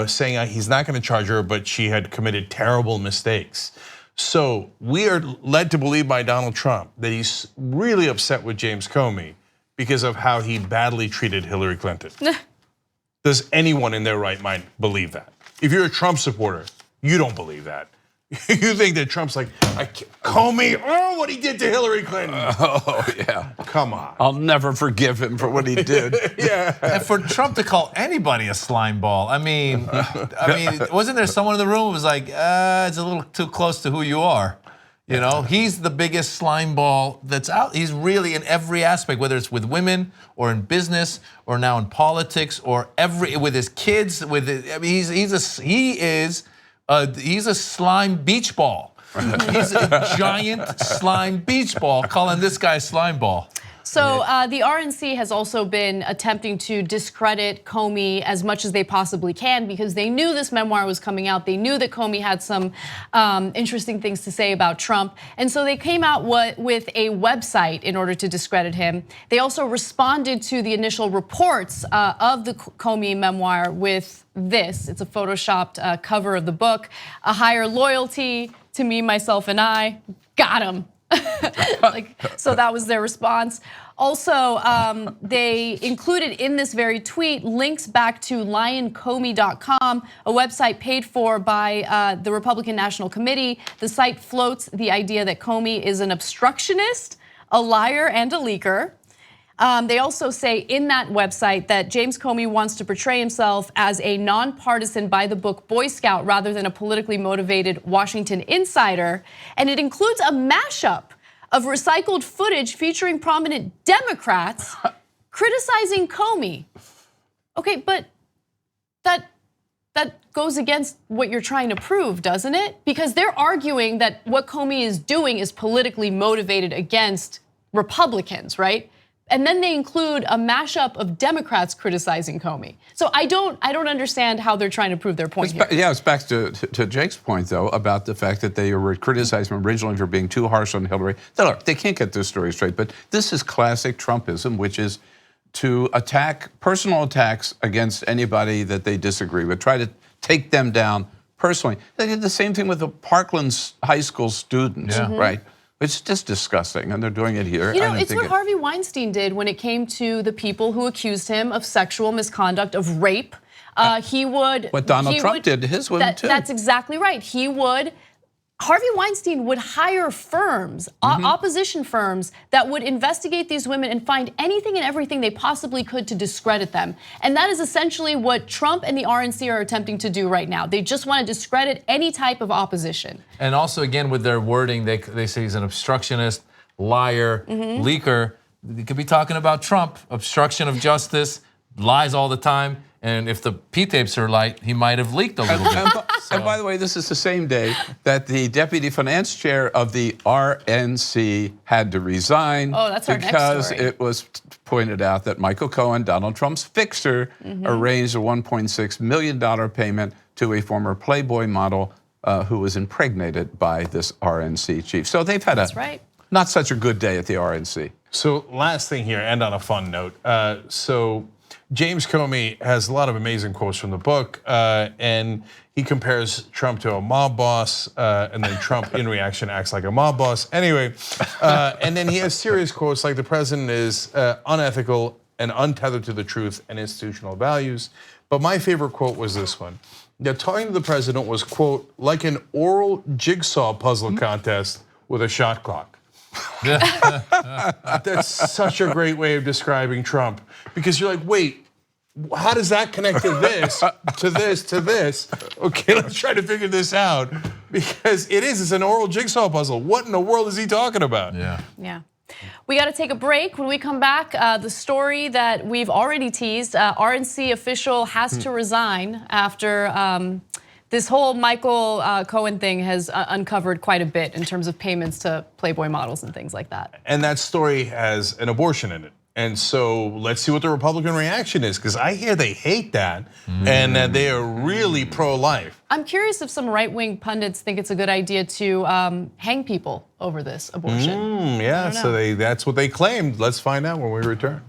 saying he's not gonna charge her, but she had committed terrible mistakes. So we are led to believe by Donald Trump that he's really upset with James Comey because of how he badly treated Hillary Clinton. Does anyone in their right mind believe that? If you're a Trump supporter, you don't believe that. You think that Trump's like, Comey, what he did to Hillary Clinton. Oh, yeah. Come on. I'll never forgive him for what he did. Yeah. And for Trump to call anybody a slime ball, I mean, wasn't there someone in the room who was like, it's a little too close to who you are? You know, he's the biggest slime ball that's out. He's really in every aspect, whether it's with women or in business or now in politics or with his kids. He's a slime beach ball. He's a giant slime beach ball, calling this guy slime ball. So the RNC has also been attempting to discredit Comey as much as they possibly can because they knew this memoir was coming out. They knew that Comey had some interesting things to say about Trump. And so they came out with a website in order to discredit him. They also responded to the initial reports of the Comey memoir with this. It's a photoshopped cover of the book, A Higher Loyalty, To Me, Myself, and I. Got him. So that was their response. Also, they included in this very tweet links back to lioncomey.com, a website paid for by the Republican National Committee. The site floats the idea that Comey is an obstructionist, a liar, and a leaker. They also say in that website that James Comey wants to portray himself as a nonpartisan, by-the-book Boy Scout rather than a politically motivated Washington insider. And it includes a mashup of recycled footage featuring prominent Democrats criticizing Comey. Okay, but that goes against what you're trying to prove, doesn't it? Because they're arguing that what Comey is doing is politically motivated against Republicans, right? And then they include a mashup of Democrats criticizing Comey. So I don't understand how they're trying to prove their point here. Yeah, it's back to Jake's point, though, about the fact that they were criticizing him originally for being too harsh on Hillary. Look, they can't get this story straight, but this is classic Trumpism, which is to attack, personal attacks against anybody that they disagree with, try to take them down personally. They did the same thing with the Parkland High School students, right? It's just disgusting, and they're doing it here. You know, it's what Harvey Weinstein did when it came to the people who accused him of sexual misconduct, of rape. He would. What Donald Trump did to his women, too. That's exactly right. Harvey Weinstein would hire firms, opposition firms, that would investigate these women and find anything and everything they possibly could to discredit them. And that is essentially what Trump and the RNC are attempting to do right now. They just want to discredit any type of opposition. And also, again, with their wording, they say he's an obstructionist, liar, leaker. They could be talking about Trump, obstruction of justice, lies all the time. And if the P-tapes are light, he might have leaked a little bit. And by the way, this is the same day that the deputy finance chair of the RNC had to resign because it was pointed out that Michael Cohen, Donald Trump's fixer, arranged a $1.6 million payment to a former Playboy model who was impregnated by this RNC chief. So they've had not such a good day at the RNC. So last thing here, end on a fun note. James Comey has a lot of amazing quotes from the book, and he compares Trump to a mob boss, and then Trump, in reaction, acts like a mob boss. Anyway, and then he has serious quotes like the president is unethical and untethered to the truth and institutional values. But my favorite quote was this one. Talking to the president was, quote, like an oral jigsaw puzzle contest with a shot clock. That's such a great way of describing Trump, because you're like, wait, how does that connect to this, to this, to this? Okay, let's try to figure this out, because it's an oral jigsaw puzzle. What in the world is he talking about? Yeah. We got to take a break. When we come back, the story that we've already teased, RNC official has to resign after this whole Michael Cohen thing has uncovered quite a bit in terms of payments to Playboy models and things like that. And that story has an abortion in it. And so let's see what the Republican reaction is, because I hear they hate that and that they are really pro-life. I'm curious if some right-wing pundits think it's a good idea to hang people over this abortion. Yeah, so that's what they claimed. Let's find out when we return.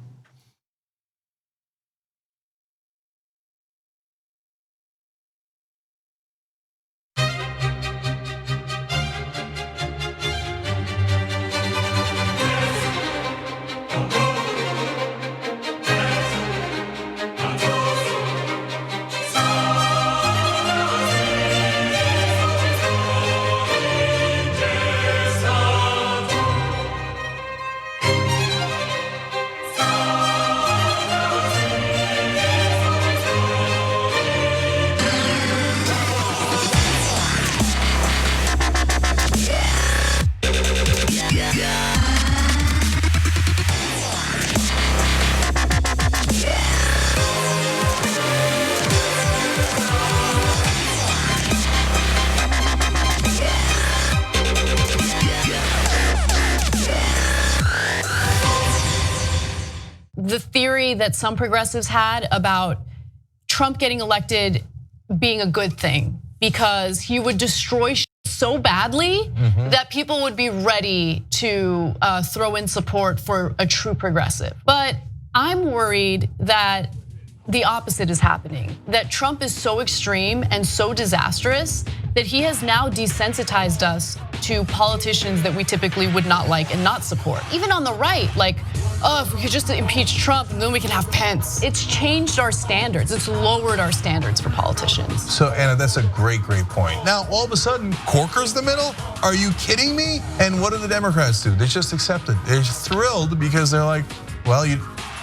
The theory that some progressives had about Trump getting elected being a good thing because he would destroy so badly that people would be ready to throw in support for a true progressive. But I'm worried that the opposite is happening, that Trump is so extreme and so disastrous that he has now desensitized us to politicians that we typically would not like and not support. Even on the right, like, oh, if we could just impeach Trump and then we can have Pence. It's changed our standards. It's lowered our standards for politicians. So Anna, that's a great point. Now, all of a sudden, Corker's the middle? Are you kidding me? And what do the Democrats do? They just accept it. They're thrilled because they're like, well,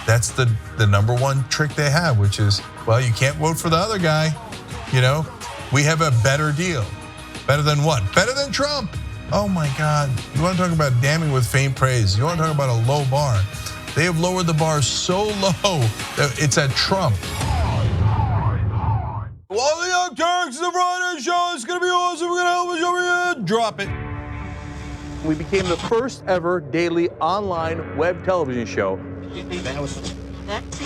that's the number one trick they have, which is, well, you can't vote for the other guy. We have a better deal. Better than what? Better than Trump. Oh my God. You want to talk about damning with faint praise. You want to talk about a low bar. They have lowered the bar so low that it's at Trump. Well, the Young Turks, the Friday show is going to be awesome. We're going to help us over here. Drop it. We became the first ever daily online web television show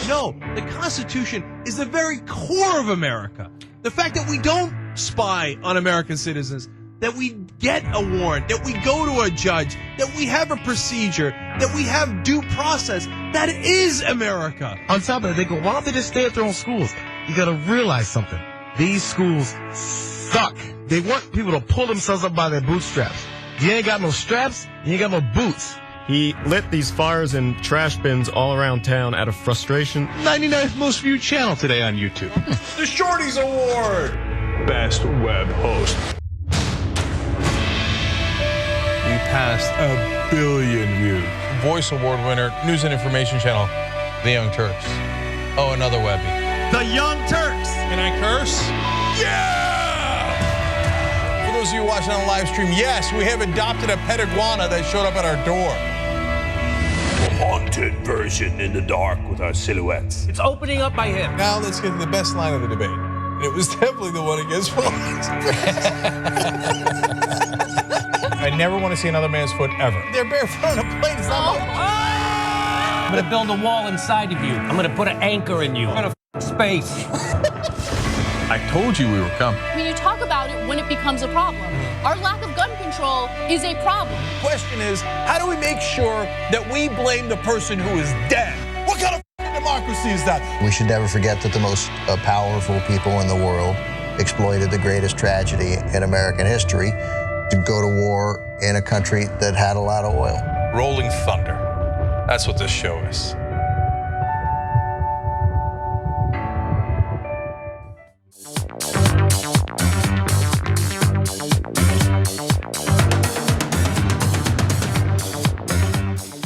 No, the Constitution is the very core of America. The fact that we don't spy on American citizens, that we get a warrant, that we go to a judge, that we have a procedure, that we have due process, that is America. On top of that, they go, why don't they just stay at their own schools? You gotta realize something. These schools suck. They want people to pull themselves up by their bootstraps. You ain't got no straps, you ain't got no boots. He lit these fires in trash bins all around town out of frustration. 99th most viewed channel today on YouTube. The Shorties Award, Best Web Host. We passed 1 billion views. Voice Award winner, News and Information Channel, The Young Turks. Oh, another Webby. The Young Turks. Can I curse? Yeah! For those of you watching on the live stream, yes, we have adopted a pet iguana that showed up at our door. Haunted version in the dark with our silhouettes. It's opening up by him. Now let's get to the best line of the debate. And it was definitely the one against Fox. I never want to see another man's foot ever. They're barefoot on a plane. It's not I'm gonna build a wall inside of you. I'm gonna put an anchor in you. I'm gonna space. I told you we were coming. When you talk about it when it becomes a problem. Our lack of gun control is a problem. The question is, how do we make sure that we blame the person who is dead? What kind of democracy is that? We should never forget that the most powerful people in the world exploited the greatest tragedy in American history to go to war in a country that had a lot of oil. Rolling thunder. That's what this show is.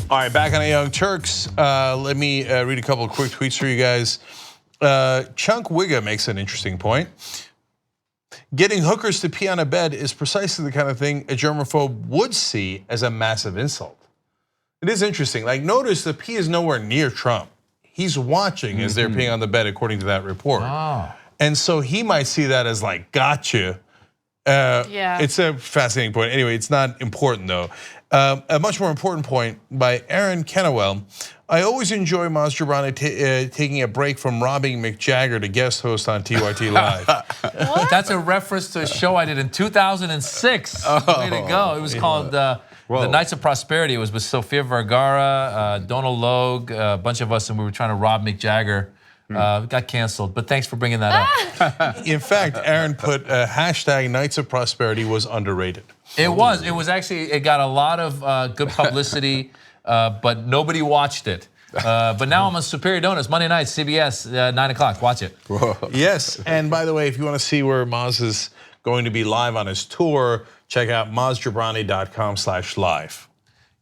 All right, back on the Young Turks. Let me read a couple of quick tweets for you guys. Chunk Wigga makes an interesting point. Getting hookers to pee on a bed is precisely the kind of thing a germaphobe would see as a massive insult. It is interesting. Like, notice the pee is nowhere near Trump. He's watching as they're peeing on the bed, according to that report. And so he might see that as like, gotcha. Yeah. It's a fascinating point. Anyway, it's not important though. A much more important point by Aaron Kennewell. I always enjoy Maz Jobrani taking a break from robbing Mick Jagger to guest host on TYT Live. That's a reference to a show I did in 2006. Way to go. It was called The Knights of Prosperity. It was with Sofia Vergara, Donald Logue, a bunch of us, and we were trying to rob Mick Jagger. Got canceled, but thanks for bringing that up. In fact, Aaron put hashtag Knights of Prosperity was underrated. It was actually, it got a lot of good publicity, but nobody watched it. But now I'm on Superior Donuts, Monday night, CBS, 9 o'clock, watch it. Yes, and by the way, if you want to see where Maz is going to be live on his tour, check out mazjobrani.com/live.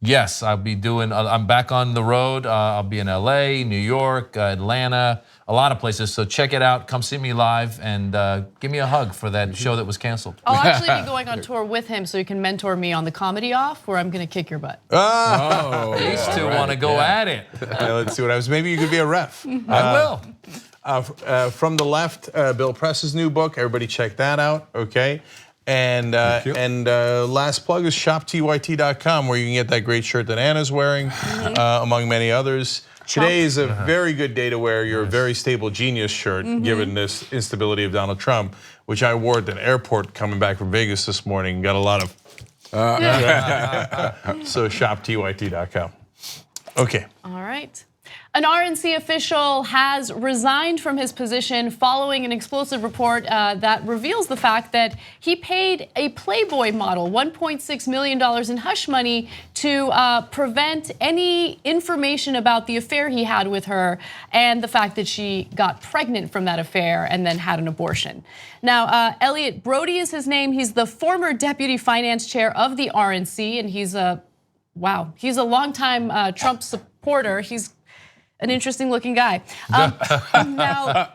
Yes, I'll be doing, I'm back on the road. I'll be in LA, New York, Atlanta, a lot of places. So check it out, come see me live, and give me a hug for that show that was canceled. I'll actually be going on tour with him so you can mentor me on the comedy off where I'm gonna kick your butt. These two want to go at it. Let's see what happens. Maybe you could be a ref. I will. From the left, Bill Press's new book. Everybody check that out, okay? And last plug is shoptyt.com, where you can get that great shirt that Anna's wearing, among many others. Today is a very good day to wear your very stable genius shirt, given this instability of Donald Trump, which I wore at the airport coming back from Vegas this morning. Got a lot of. So shoptyt.com. Okay. All right. An RNC official has resigned from his position following an explosive report that reveals the fact that he paid a Playboy model $1.6 million in hush money to prevent any information about the affair he had with her and the fact that she got pregnant from that affair and then had an abortion. Now, Elliot Brody is his name. He's the former deputy finance chair of the RNC, and he's a longtime Trump supporter. He's an interesting looking guy. Now,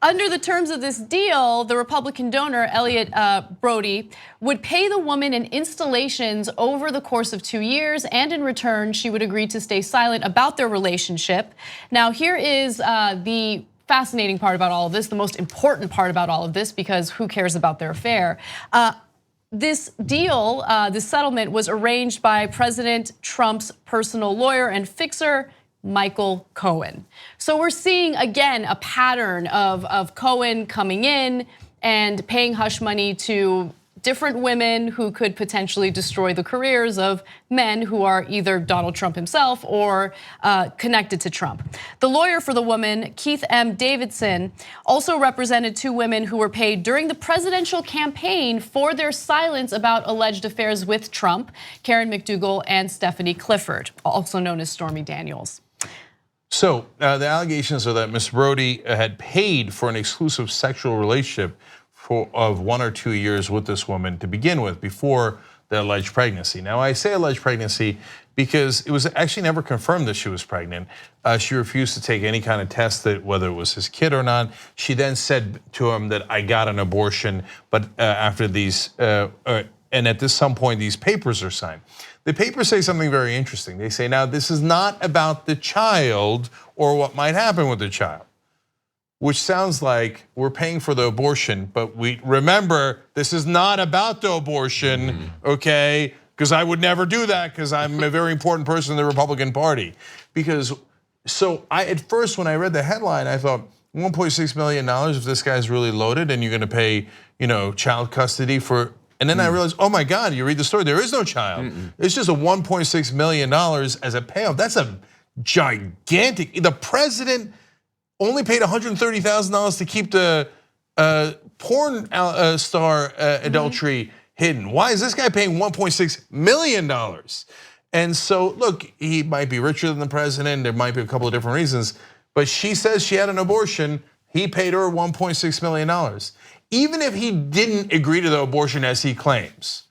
under the terms of this deal, the Republican donor, Elliot Brody, would pay the woman in installations over the course of 2 years, and in return, she would agree to stay silent about their relationship. Now, here is the fascinating part about all of this, the most important part about all of this, because who cares about their affair? This deal, this settlement was arranged by President Trump's personal lawyer and fixer, Michael Cohen. So we're seeing, again, a pattern of Cohen coming in and paying hush money to different women who could potentially destroy the careers of men who are either Donald Trump himself or connected to Trump. The lawyer for the woman, Keith M. Davidson, also represented 2 women who were paid during the presidential campaign for their silence about alleged affairs with Trump, Karen McDougal and Stephanie Clifford, also known as Stormy Daniels. So the allegations are that Ms. Brody had paid for an exclusive sexual relationship of 1 or 2 years with this woman to begin with, before the alleged pregnancy. Now, I say alleged pregnancy because it was actually never confirmed that she was pregnant. She refused to take any kind of test that whether it was his kid or not. She then said to him that I got an abortion, but after these, and at some point these papers are signed. The papers say something very interesting. They say, now this is not about the child or what might happen with the child, which sounds like we're paying for the abortion, but we remember this is not about the abortion, okay? Because I would never do that because I'm a very important person in the Republican Party. At first when I read the headline, I thought $1.6 million if this guy's really loaded and you're gonna pay, child custody for, and then I realized, oh my God, you read the story, there is no child. It's just a $1.6 million as a payoff. That's a gigantic, the president only paid $130,000 to keep the porn star adultery hidden. Why is this guy paying $1.6 million? And so, look, he might be richer than the president. There might be a couple of different reasons, but she says she had an abortion. He paid her $1.6 million. Even if he didn't agree to the abortion as he claims,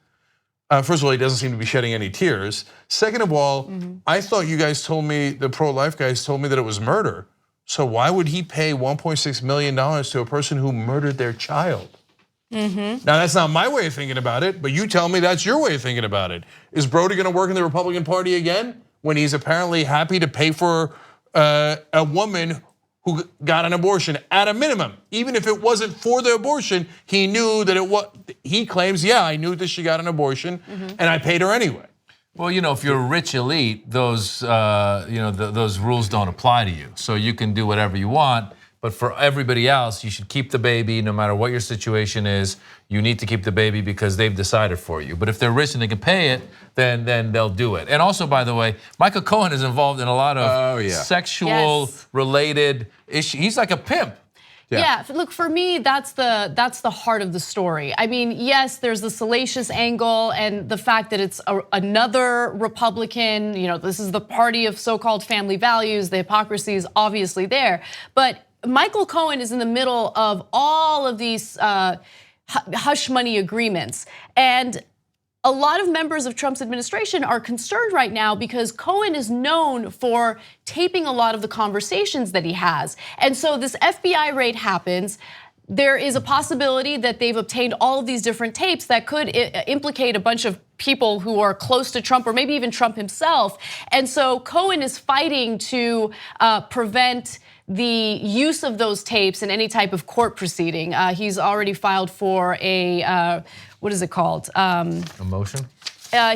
first of all, he doesn't seem to be shedding any tears. Second of all, I thought you guys told me, the pro-life guys told me that it was murder. So why would he pay $1.6 million to a person who murdered their child? Now that's not my way of thinking about it, but you tell me that's your way of thinking about it. Is Brody gonna work in the Republican Party again when he's apparently happy to pay for a woman who got an abortion at a minimum? Even if it wasn't for the abortion, he knew that he claims, yeah, I knew that she got an abortion and I paid her anyway. Well, if you're a rich elite, those those rules don't apply to you. So you can do whatever you want, but for everybody else, you should keep the baby no matter what your situation is. You need to keep the baby because they've decided for you. But if they're rich and they can pay it, then they'll do it. And also, by the way, Michael Cohen is involved in a lot of sexual related issues. He's like a pimp. Yeah, look, for me, that's the heart of the story. I mean, yes, there's the salacious angle and the fact that it's another Republican, this is the party of so-called family values, the hypocrisy is obviously there. But Michael Cohen is in the middle of all of these hush money agreements. And a lot of members of Trump's administration are concerned right now because Cohen is known for taping a lot of the conversations that he has. And so this FBI raid happens. There is a possibility that they've obtained all of these different tapes that could implicate a bunch of people who are close to Trump or maybe even Trump himself. And so Cohen is fighting to prevent the use of those tapes in any type of court proceeding. He's already filed for a, what is it called? A motion?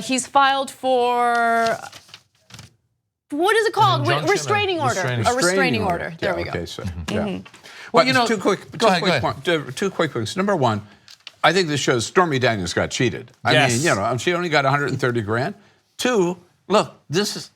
He's filed for, what is it called? Restraining order. A restraining order. There we go. Okay, so, Well, two quick things. Number one, I think this shows Stormy Daniels got cheated. I mean, she only got 130 grand. Two, look, this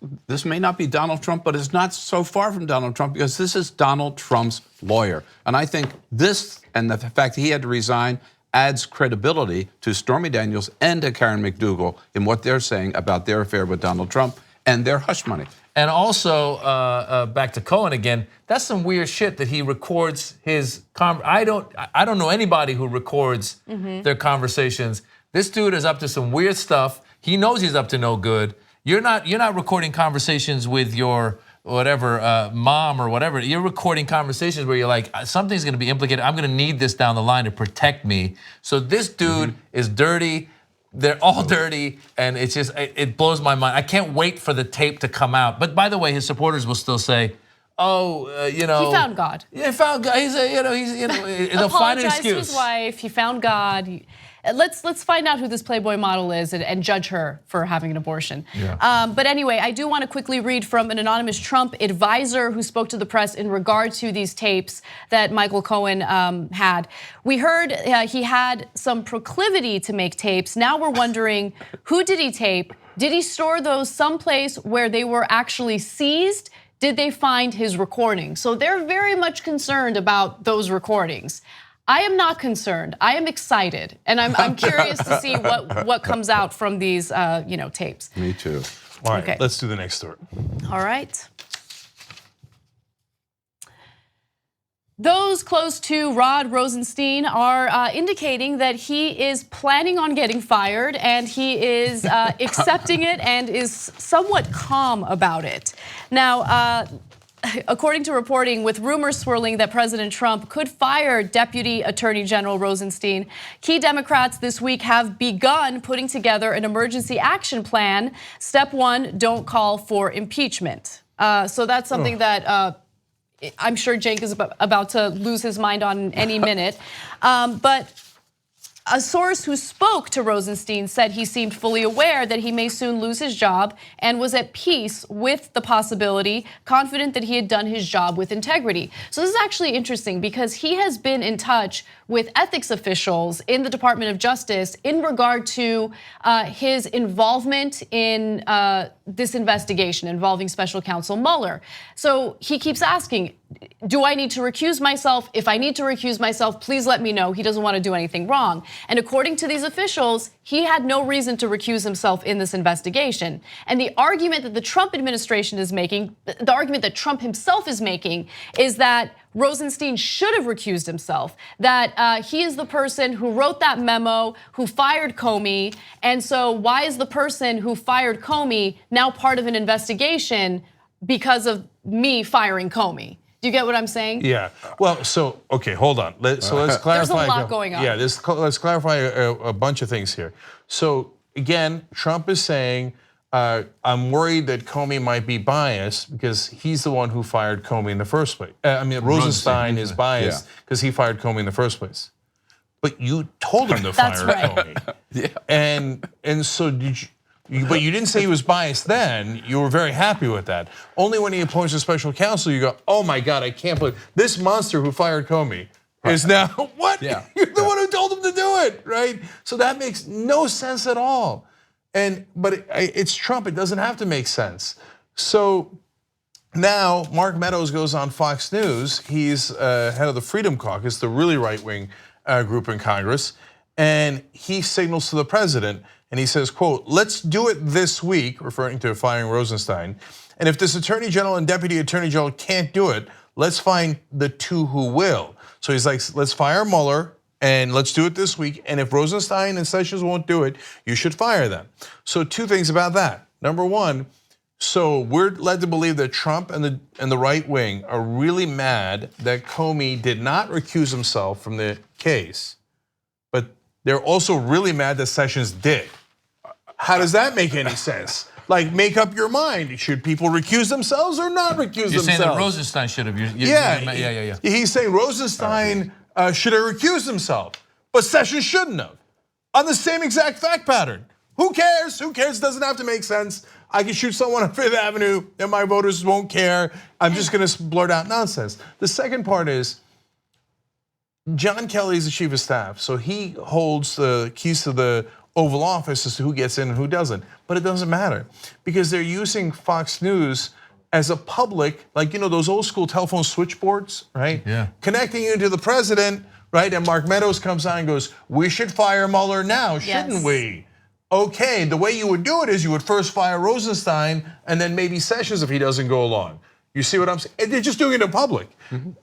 may not be Donald Trump, but it's not so far from Donald Trump because this is Donald Trump's lawyer. And I think this and the fact that he had to resign adds credibility to Stormy Daniels and to Karen McDougal in what they're saying about their affair with Donald Trump and their hush money. And also, back to Cohen again, that's some weird shit that he records his, I don't know anybody who records their conversations. This dude is up to some weird stuff. He knows he's up to no good. You're not recording conversations with your whatever mom or whatever. You're recording conversations where you're like, something's gonna be implicated. I'm gonna need this down the line to protect me. So this dude is dirty. They're all dirty, and it's just, it blows my mind. I can't wait for the tape to come out. But by the way, his supporters will still say, you know, he found God. Yeah, he found God. He's he'll find an Apologized to excuse. his wife. He found God. Let's find out who this Playboy model is and judge her for having an abortion. Yeah. But anyway, I do want to quickly read from an anonymous Trump advisor who spoke to the press in regard to these tapes that Michael Cohen had. We heard he had some proclivity to make tapes. Now we're wondering, who did he tape? Did he store those someplace where they were actually seized? Did they find his recordings? So they're very much concerned about those recordings. I am not concerned. I am excited, and I'm curious to see what comes out from these tapes. Me too. All right, Okay. let's do the next story. All right. Those close to Rod Rosenstein are indicating that he is planning on getting fired, and he is accepting it and is somewhat calm about it. Now, according to reporting, with rumors swirling that President Trump could fire Deputy Attorney General Rosenstein, key Democrats this week have begun putting together an emergency action plan. Step 1, don't call for impeachment. So that's something that I'm sure Cenk is about to lose his mind on any minute. But a source who spoke to Rosenstein said he seemed fully aware that he may soon lose his job and was at peace with the possibility, confident that he had done his job with integrity. So this is actually interesting because he has been in touch with ethics officials in the Department of Justice in regard to his involvement in this investigation involving Special Counsel Mueller. So he keeps asking, do I need to recuse myself? If I need to recuse myself, please let me know. He doesn't want to do anything wrong. And according to these officials, he had no reason to recuse himself in this investigation. And the argument that the Trump administration is making, the argument that Trump himself is making, is that Rosenstein should have recused himself, that he is the person who wrote that memo, who fired Comey, and so why is the person who fired Comey now part of an investigation because of me firing Comey? Do you get what I'm saying? Yeah. Well, so okay, hold on. Let's clarify. There's a lot going on. Yeah, let's clarify a bunch of things here. So again, Trump is saying, I'm worried that Comey might be biased because he's the one who fired Comey in the first place. I mean, Rosenstein is biased because he fired Comey in the first place. But you told him to fire Comey. Yeah. And so did you? But you didn't say he was biased then. You were very happy with that. Only when he appoints a special counsel, you go, oh my God, I can't believe this monster who fired Comey is now, what? Yeah. You're the one who told him to do it, right? So that makes no sense at all. But it's Trump, it doesn't have to make sense. So now Mark Meadows goes on Fox News. He's head of the Freedom Caucus, the really right-wing group in Congress. And he signals to the president and he says, quote, let's do it this week, referring to firing Rosenstein. And if this attorney general and deputy attorney general can't do it, let's find the two who will. So he's like, let's fire Mueller and let's do it this week. And if Rosenstein and Sessions won't do it, you should fire them. So two things about that. Number one, so we're led to believe that Trump and the right wing are really mad that Comey did not recuse himself from the case, but they're also really mad that Sessions did. How does that make any sense? Like, make up your mind. Should people recuse themselves or not recuse themselves? You're saying that Rosenstein should have. Yeah. He's saying Rosenstein should have recused himself, but Sessions shouldn't have. On the same exact fact pattern. Who cares? Who cares? It doesn't have to make sense. I can shoot someone on Fifth Avenue and my voters won't care. I'm just going to blurt out nonsense. The second part is, John Kelly is the chief of staff, so he holds the keys to the Oval Office as to who gets in and who doesn't. But it doesn't matter because they're using Fox News as a public, like, those old school telephone switchboards, right? Yeah. Connecting you to the president, right? And Mark Meadows comes on and goes, we should fire Mueller now, shouldn't we? Okay, the way you would do it is you would first fire Rosenstein and then maybe Sessions if he doesn't go along. You see what I'm saying? And they're just doing it in public.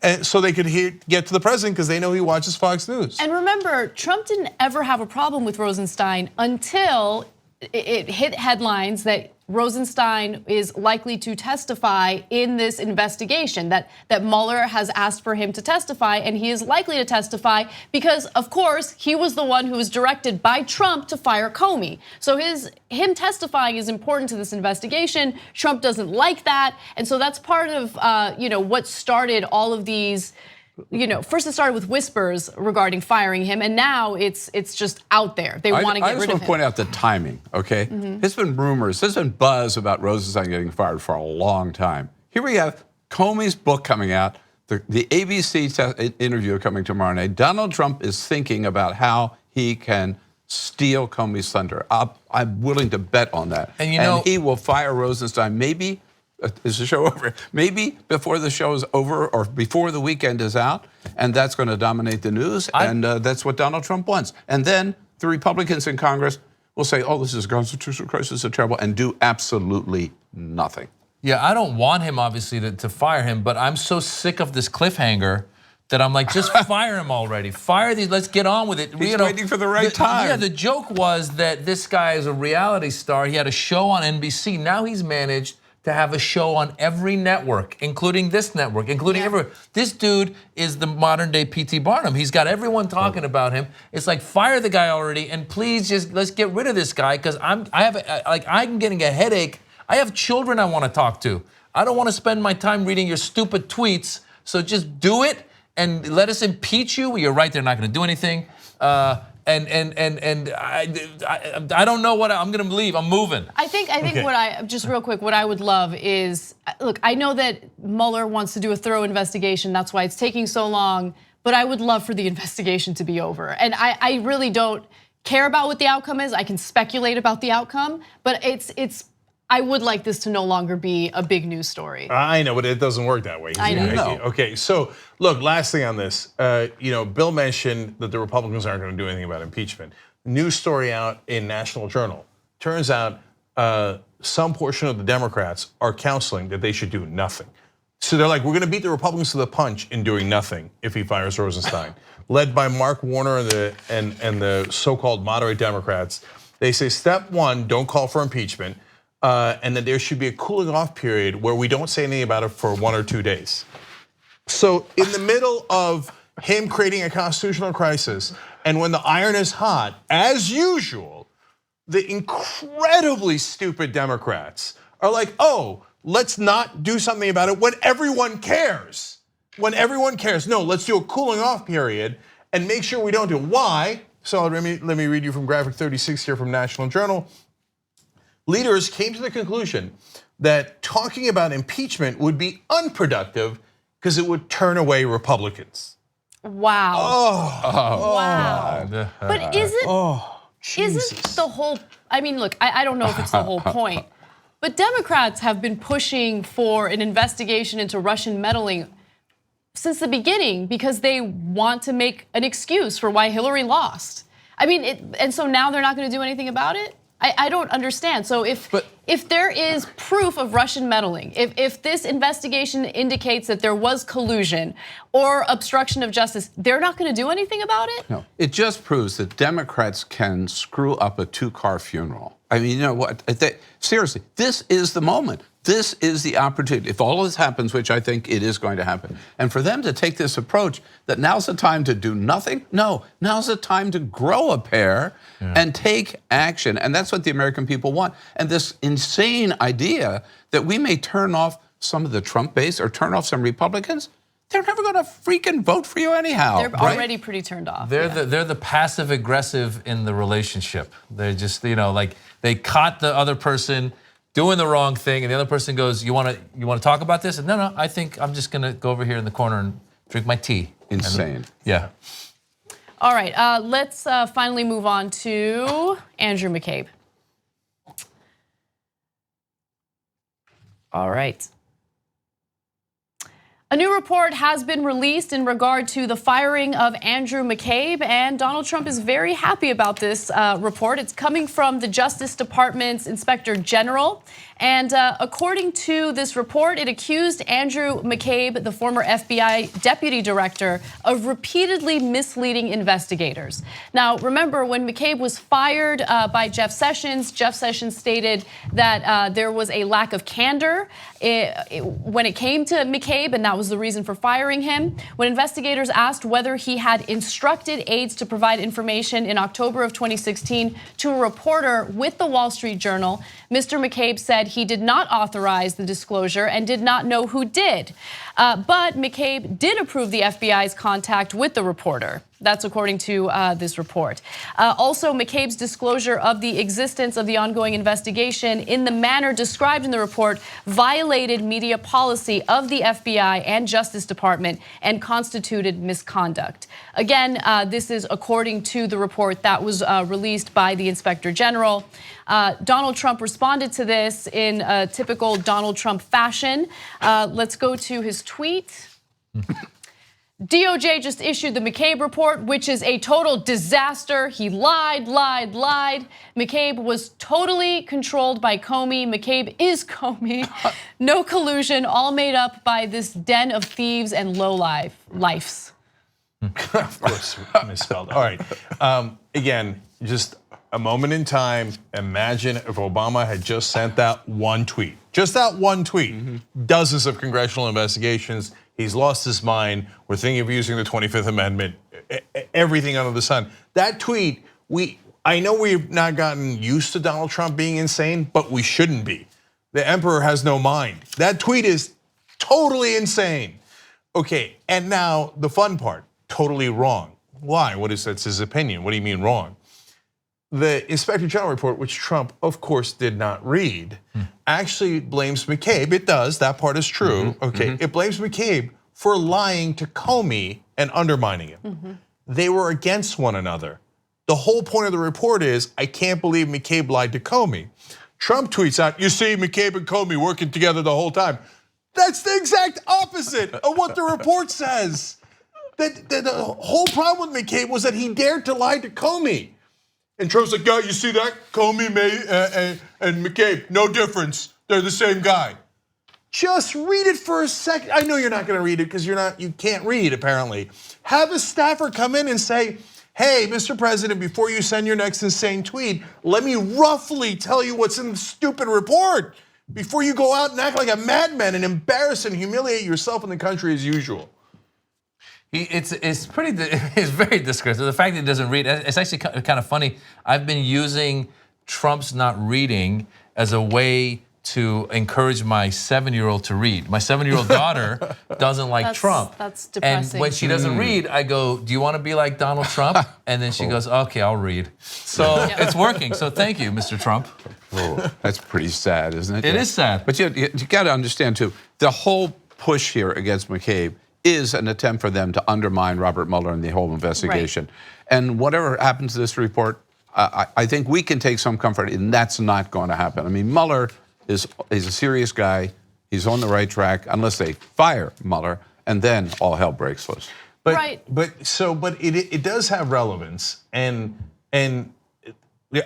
And so they could get to the president because they know he watches Fox News. And remember, Trump didn't ever have a problem with Rosenstein until it hit headlines that Rosenstein is likely to testify in this investigation, that Mueller has asked for him to testify, and he is likely to testify because, of course, he was the one who was directed by Trump to fire Comey. So him testifying is important to this investigation. Trump doesn't like that, and so that's part of what started all of these. First it started with whispers regarding firing him, and now it's just out there. They want to get rid of him. I just want to point out the timing, okay? There's been rumors, there's been buzz about Rosenstein getting fired for a long time. Here we have Comey's book coming out, the ABC interview coming tomorrow night. Donald Trump is thinking about how he can steal Comey's thunder. I'm willing to bet on that. And he will fire Rosenstein maybe. Is the show over? Maybe before the show is over or before the weekend is out, and that's going to dominate the news, and that's what Donald Trump wants. And then the Republicans in Congress will say, oh, this is a constitutional crisis, it's terrible, and do absolutely nothing. Yeah, I don't want him, obviously, to fire him, but I'm so sick of this cliffhanger that I'm like, just fire him already. Fire these, let's get on with it. He's waiting for the right time. Yeah, the joke was that this guy is a reality star. He had a show on NBC. Now he's managed to have a show on every network, including this network, including everywhere. This dude is the modern day P.T. Barnum. He's got everyone talking about him. It's like, fire the guy already, and please just let's get rid of this guy, because I'm getting a headache. I have children I want to talk to. I don't want to spend my time reading your stupid tweets. So just do it and let us impeach you. You're right, they're not going to do anything. And I don't know what I'm going to leave. I'm moving. I think just real quick, what I would love is, look, I know that Mueller wants to do a thorough investigation. That's why it's taking so long. But I would love for the investigation to be over. And I really don't care about what the outcome is. I can speculate about the outcome, but I would like this to no longer be a big news story. I know, but it doesn't work that way. I know. Okay, so look, last thing on this. Bill mentioned that the Republicans aren't going to do anything about impeachment. News story out in National Journal. Turns out some portion of the Democrats are counseling that they should do nothing. So they're like, we're going to beat the Republicans to the punch in doing nothing if he fires Rosenstein. Led by Mark Warner and the so-called moderate Democrats. They say, step one, don't call for impeachment. And that there should be a cooling off period where we don't say anything about it for 1 or 2 days. So in the middle of him creating a constitutional crisis, and when the iron is hot, as usual, the incredibly stupid Democrats are like, oh, let's not do something about it when everyone cares. When everyone cares. No, let's do a cooling off period and make sure we don't do it. Why? So let me read you from graphic 36 here from National Journal. Leaders came to the conclusion that talking about impeachment would be unproductive because it would turn away Republicans. Wow. Wow. But isn't the whole, I mean, look, I don't know if it's the whole point, but Democrats have been pushing for an investigation into Russian meddling since the beginning because they want to make an excuse for why Hillary lost. I mean, and so now they're not going to do anything about it? I don't understand. So if there is proof of Russian meddling, if this investigation indicates that there was collusion or obstruction of justice, they're not going to do anything about it? No, it just proves that Democrats can screw up a 2-car funeral. I mean, you know what? Seriously, this is the moment. This is the opportunity. If all of this happens, which I think it is going to happen, and for them to take this approach that now's the time to do nothing, no, now's the time to grow a pair and take action. And that's what the American people want. And this insane idea that we may turn off some of the Trump base or turn off some Republicans, they're never going to freaking vote for you anyhow. They're already pretty turned off. They're the passive aggressive in the relationship. They're just, like they caught the other person doing the wrong thing, and the other person goes, "You want to talk about this?" And no, I think I'm just gonna go over here in the corner and drink my tea. Insane. Yeah. All right, let's finally move on to Andrew McCabe. All right. A new report has been released in regard to the firing of Andrew McCabe, and Donald Trump is very happy about this report. It's coming from the Justice Department's Inspector General, And according to this report, it accused Andrew McCabe, the former FBI deputy director, of repeatedly misleading investigators. Now, remember, when McCabe was fired by Jeff Sessions stated that there was a lack of candor when it came to McCabe, and that was the reason for firing him. When investigators asked whether he had instructed aides to provide information in October of 2016 to a reporter with the Wall Street Journal, Mr. McCabe said he did not authorize the disclosure and did not know who did. But McCabe did approve the FBI's contact with the reporter. That's according to this report. Also, McCabe's disclosure of the existence of the ongoing investigation in the manner described in the report violated media policy of the FBI and Justice Department and constituted misconduct. Again, this is according to the report that was released by the Inspector General. Donald Trump responded to this in a typical Donald Trump fashion. Let's go to his tweet. DOJ just issued the McCabe report, which is a total disaster. He lied. McCabe was totally controlled by Comey. McCabe is Comey. No collusion, all made up by this den of thieves and lowlifes. Of course, misspelled. All right. Again, just a moment in time. Imagine if Obama had just sent that one tweet. Just that one tweet. Dozens of congressional investigations. He's lost his mind. We're thinking of using the 25th Amendment. Everything under the sun. That tweet, I know we've not gotten used to Donald Trump being insane, but we shouldn't be. The emperor has no mind. That tweet is totally insane. Okay, and now the fun part, totally wrong. Why? That's his opinion. What do you mean wrong? The Inspector General report, which Trump, of course, did not read, actually blames McCabe. It does, that part is true, okay? It blames McCabe for lying to Comey and undermining him. They were against one another. The whole point of the report is, I can't believe McCabe lied to Comey. Trump tweets out, you see McCabe and Comey working together the whole time. That's the exact opposite of what the report says. The whole problem with McCabe was that he dared to lie to Comey. And Trump's like, yeah, you see that? Comey and McCabe, no difference. They're the same guy. Just read it for a second. I know you're not gonna read it because you can't read apparently. Have a staffer come in and say, hey, Mr. President, before you send your next insane tweet, let me roughly tell you what's in the stupid report before you go out and act like a madman and embarrass and humiliate yourself and the country as usual. It's very discursive. The fact that he doesn't read, it's actually kind of funny. I've been using Trump's not reading as a way to encourage my 7-year-old to read. My 7-year-old daughter doesn't like Trump. That's depressing. And when she doesn't read, I go, do you want to be like Donald Trump? And then she goes, okay, I'll read. So it's working, so thank you, Mr. Trump. Oh, that's pretty sad, isn't it? It is sad. But you got to understand too, the whole push here against McCabe is an attempt for them to undermine Robert Mueller and the whole investigation. Right. And whatever happens to this report, I think we can take some comfort in that's not going to happen. I mean, Mueller is a serious guy. He's on the right track unless they fire Mueller, and then all hell breaks loose. But it does have relevance, and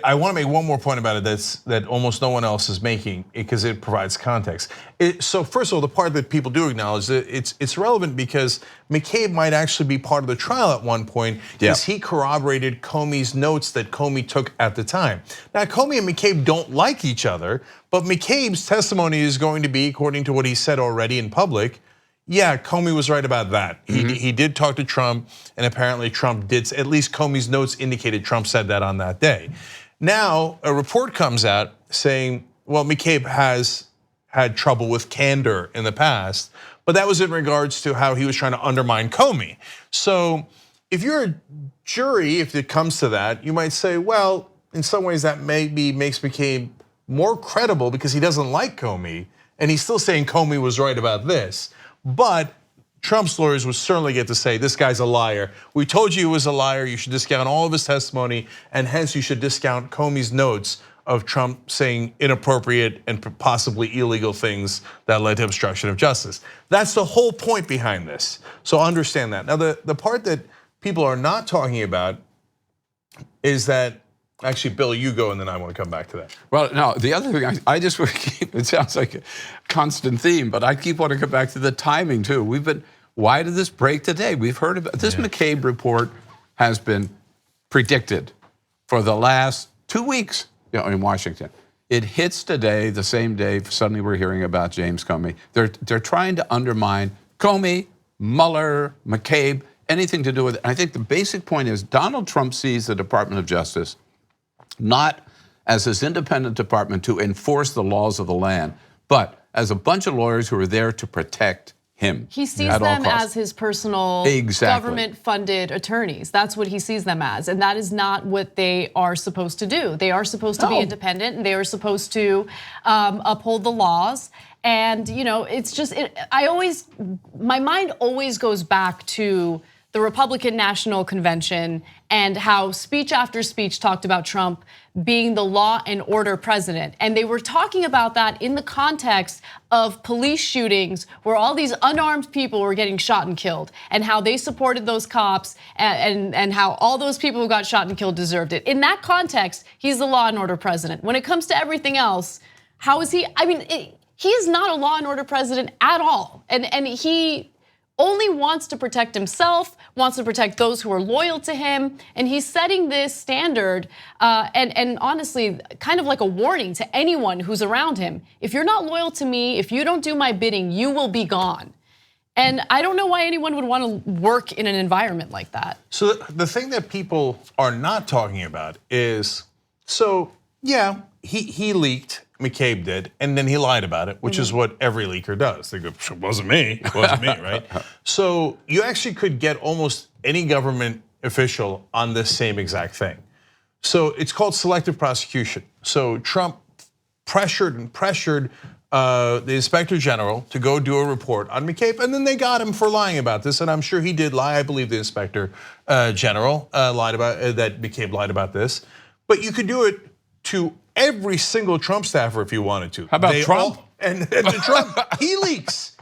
I want to make one more point about it that almost no one else is making because it provides context. So first of all, the part that people do acknowledge that it's relevant because McCabe might actually be part of the trial at one point because he corroborated Comey's notes that Comey took at the time. Now Comey and McCabe don't like each other, but McCabe's testimony is going to be, according to what he said already in public, yeah, Comey was right about that. He did talk to Trump, and apparently Trump did, at least Comey's notes indicated Trump said that on that day. Now, a report comes out saying, well, McCabe has had trouble with candor in the past, but that was in regards to how he was trying to undermine Comey. So if you're a jury, if it comes to that, you might say, well, in some ways that maybe makes McCabe more credible because he doesn't like Comey, and he's still saying Comey was right about this. But Trump's lawyers would certainly get to say, this guy's a liar. We told you he was a liar. You should discount all of his testimony, and hence you should discount Comey's notes of Trump saying inappropriate and possibly illegal things that led to obstruction of justice. That's the whole point behind this. So understand that. Now, the part that people are not talking about is that Actually, Bill, you go, and then I want to come back to that. Well, no, the other thing, I just want to keep, it sounds like a constant theme, but I keep wanting to come back to the timing, too. Why did this break today? We've heard about this. McCabe report has been predicted for the last 2 weeks in Washington. It hits today, the same day, suddenly we're hearing about James Comey. They're trying to undermine Comey, Mueller, McCabe, anything to do with it. I think the basic point is Donald Trump sees the Department of Justice not as his independent department to enforce the laws of the land, but as a bunch of lawyers who are there to protect him. He sees them as his personal government-funded attorneys. That's what he sees them as, and that is not what they are supposed to do. They are supposed to be independent, and they are supposed to uphold the laws. And it's just my mind always goes back to the Republican National Convention and how speech after speech talked about Trump being the law and order president. And they were talking about that in the context of police shootings where all these unarmed people were getting shot and killed, and how they supported those cops and how all those people who got shot and killed deserved it. In that context, he's the law and order president. When it comes to everything else, how is he? I mean, he is not a law and order president at all. And he only wants to protect himself, wants to protect those who are loyal to him, and he's setting this standard, and honestly, kind of like a warning to anyone who's around him. If you're not loyal to me, if you don't do my bidding, you will be gone. And I don't know why anyone would want to work in an environment like that. So the thing that people are not talking about is, he leaked, McCabe did, and then he lied about it, which is what every leaker does. They go, it wasn't me, right? So you actually could get almost any government official on this same exact thing. So it's called selective prosecution. So Trump pressured the inspector general to go do a report on McCabe, and then they got him for lying about this, and I'm sure he did lie. I believe the inspector general lied about that McCabe lied about this, but you could do it to every single Trump staffer if you wanted to. How about Trump? And Trump, he leaks.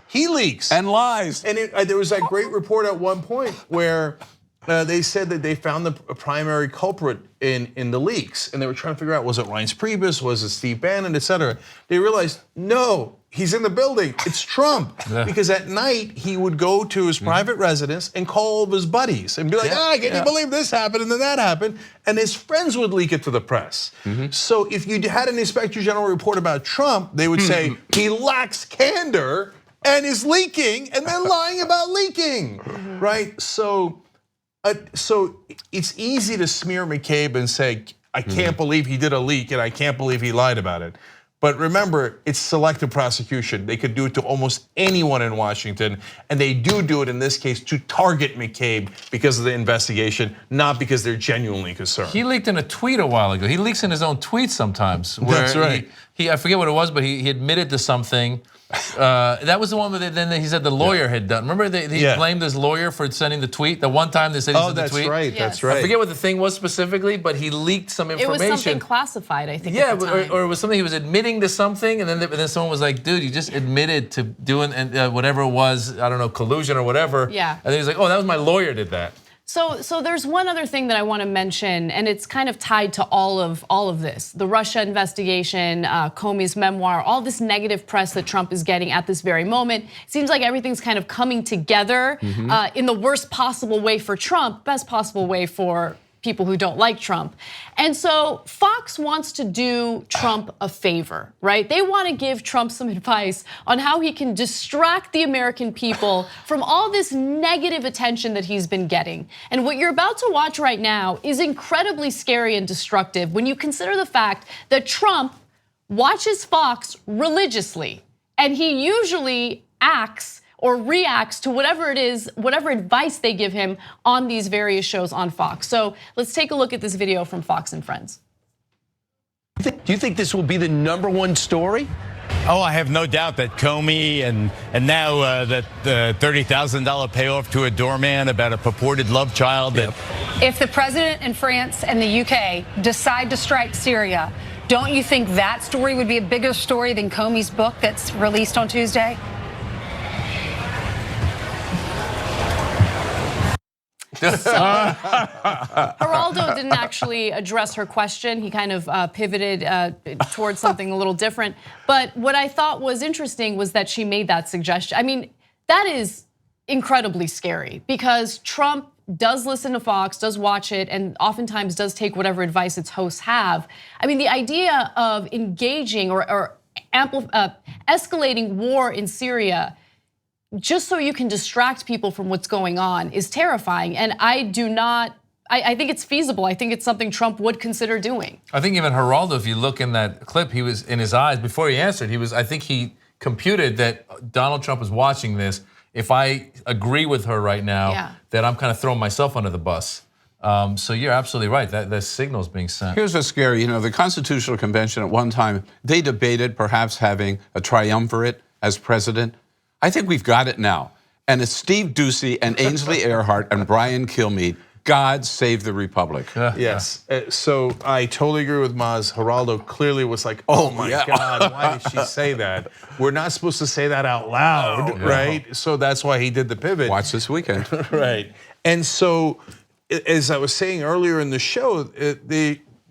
And lies. And there was that great report at one point where they said that they found the primary culprit in the leaks. And they were trying to figure out, was it Reince Priebus, was it Steve Bannon, et cetera. They realized, no, he's in the building, it's Trump. Because at night, he would go to his private residence and call all of his buddies and be like, can you believe this happened and then that happened? And his friends would leak it to the press. So if you had an inspector general report about Trump, they would say, he lacks candor and is leaking and then lying about leaking, right? So it's easy to smear McCabe and say, I can't believe he did a leak and I can't believe he lied about it. But remember, it's selective prosecution. They could do it to almost anyone in Washington, and they do it in this case to target McCabe because of the investigation, not because they're genuinely concerned. He leaked in a tweet a while ago. He leaks in his own tweets sometimes. Where That's right. I forget what it was, but he admitted to something. That was the one where then he said the lawyer had done. Remember he blamed his lawyer for sending the tweet? The one time they said he sent the tweet? That's right. I forget what the thing was specifically, but he leaked some information. It was something classified, I think. Yeah, or it was something he was admitting to something, and then someone was like, dude, you just admitted to doing whatever it was, I don't know, collusion or whatever. Yeah. And then he's like, oh, that was my lawyer did that. So there's one other thing that I want to mention, and it's kind of tied to all of this. The Russia investigation, Comey's memoir, all this negative press that Trump is getting at this very moment. It seems like everything's kind of coming together in the worst possible way for Trump, best possible way for people who don't like Trump. And so Fox wants to do Trump a favor, right? They want to give Trump some advice on how he can distract the American people from all this negative attention that he's been getting. And what you're about to watch right now is incredibly scary and destructive when you consider the fact that Trump watches Fox religiously, and he usually acts or reacts to whatever it is, whatever advice they give him on these various shows on Fox. So let's take a look at this video from Fox and Friends. Do you think this will be the #1 story? Oh, I have no doubt that Comey and now the $30,000 payoff to a doorman about a purported love child. If the president and France and the UK decide to strike Syria, don't you think that story would be a bigger story than Comey's book that's released on Tuesday? Geraldo, Geraldo didn't actually address her question. He kind of pivoted towards something a little different. But what I thought was interesting was that she made that suggestion. I mean, that is incredibly scary because Trump does listen to Fox, does watch it, and oftentimes does take whatever advice its hosts have. I mean, the idea of engaging or escalating war in Syria just so you can distract people from what's going on is terrifying. And I think it's feasible. I think it's something Trump would consider doing. I think even Geraldo, if you look in that clip, he was in his eyes, before he answered, I think he computed that Donald Trump is watching this. If I agree with her right now, that I'm kind of throwing myself under the bus. So you're absolutely right, that signal's being sent. Here's what's scary, the Constitutional Convention at one time, they debated perhaps having a triumvirate as president. I think we've got it now. And it's Steve Doocy and Ainsley Earhart and Brian Kilmeade. God save the Republic. Yes. So I totally agree with Maz. Geraldo clearly was like, oh my God, why did she say that? We're not supposed to say that out loud, right? So that's why he did the pivot. Watch this weekend. Right. And so, as I was saying earlier in the show,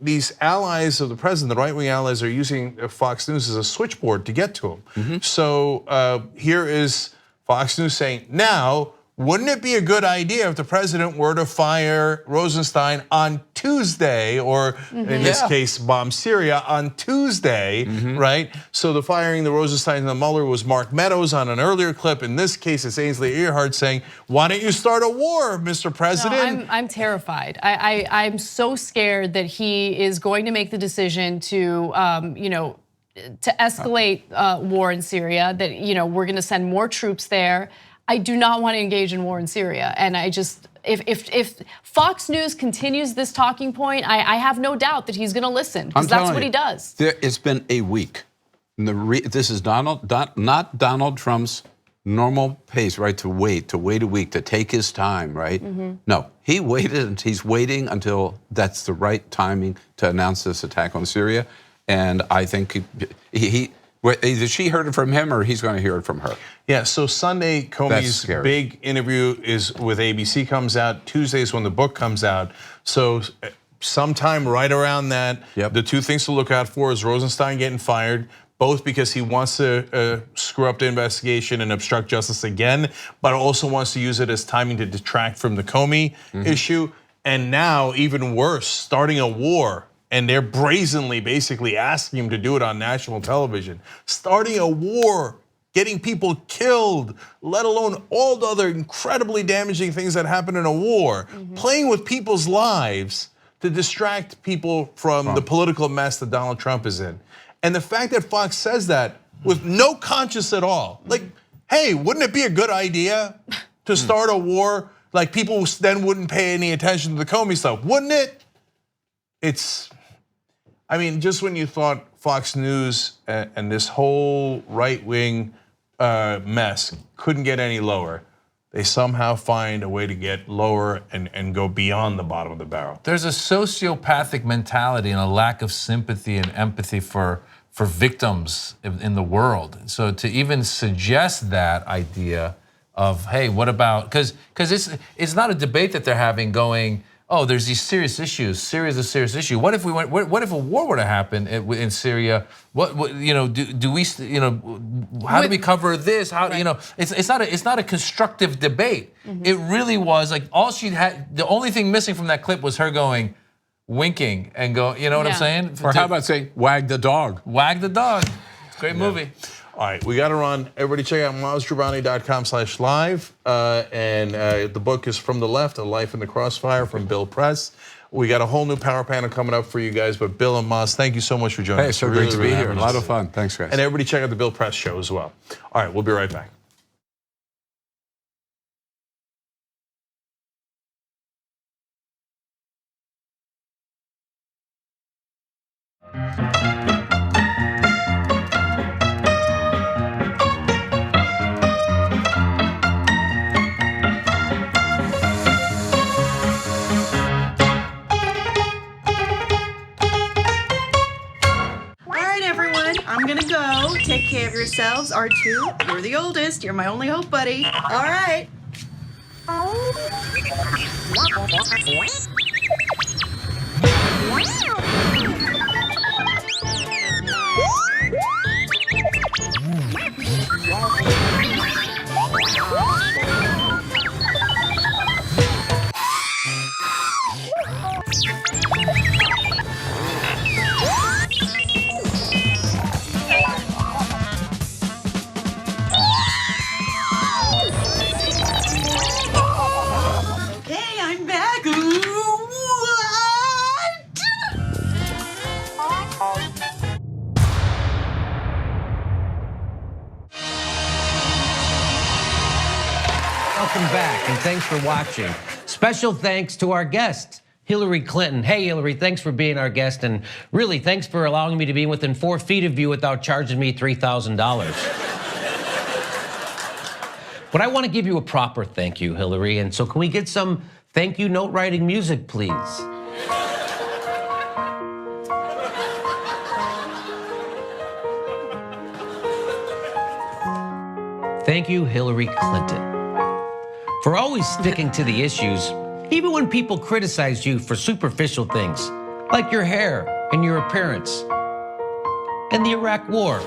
these allies of the president, the right-wing allies, are using Fox News as a switchboard to get to him. So here is Fox News saying, now, wouldn't it be a good idea if the president were to fire Rosenstein on Tuesday, or in this case, bomb Syria on Tuesday, right? So the firing the Rosenstein and the Mueller was Mark Meadows on an earlier clip. In this case, it's Ainsley Earhart saying, why don't you start a war, Mr. President? No, I'm terrified. I'm so scared that he is going to make the decision to, to escalate war in Syria, that, we're gonna send more troops there. I do not want to engage in war in Syria. And I just, if Fox News continues this talking point, I have no doubt that he's going to listen, because that's what he does. It's been a week. This is not Donald Trump's normal pace, right? To wait a week, to take his time, right? No, he waited, and he's waiting until that's the right timing to announce this attack on Syria. And I think either she heard it from him or he's going to hear it from her. Yeah, so Sunday, Comey's big interview is with ABC comes out. Tuesday is when the book comes out. So sometime right around that, the two things to look out for is Rosenstein getting fired, both because he wants to screw up the investigation and obstruct justice again, but also wants to use it as timing to detract from the Comey issue. And now, even worse, starting a war. And they're brazenly basically asking him to do it on national television. Starting a war, getting people killed, let alone all the other incredibly damaging things that happen in a war. Playing with people's lives to distract people from the political mess that Donald Trump is in. And the fact that Fox says that with no conscience at all. Like, hey, wouldn't it be a good idea to start a war? Like, people then wouldn't pay any attention to the Comey stuff, wouldn't it? I mean, just when you thought Fox News and this whole right-wing mess couldn't get any lower, they somehow find a way to get lower and go beyond the bottom of the barrel. There's a sociopathic mentality and a lack of sympathy and empathy for victims in the world. So to even suggest that idea of, hey, what about, because it's not a debate that they're having going, oh, there's these serious issues. Syria's a serious issue. What if what if a war were to happen in Syria? What do we how do we cover this? How it's not a constructive debate. It really was like all she had. The only thing missing from that clip was her going, winking and go. You know what I'm saying? Or how about saying, wag the dog? Wag the dog. It's a great movie. All right, we got to run. Everybody check out mazdrabani.com/live. And the book is From the Left, A Life in the Crossfire from Bill Press. We got a whole new power panel coming up for you guys. But Bill and Maz, thank you so much for joining us. Hey, so great to be here. A lot of fun. Thanks, guys. And everybody check out the Bill Press show as well. All right, we'll be right back. I'm gonna go. Take care of yourselves. R2, you're the oldest. You're my only hope, buddy. All right. Okay, I'm back. Welcome back, and thanks for watching. Special thanks to our guest, Hillary Clinton. Hey, Hillary, thanks for being our guest, and really, thanks for allowing me to be within 4 feet of you without charging me $3,000. But I want to give you a proper thank you, Hillary, and so can we get some thank you note writing music, please? Thank you, Hillary Clinton, for always sticking to the issues, even when people criticized you for superficial things, like your hair and your appearance, and the Iraq War,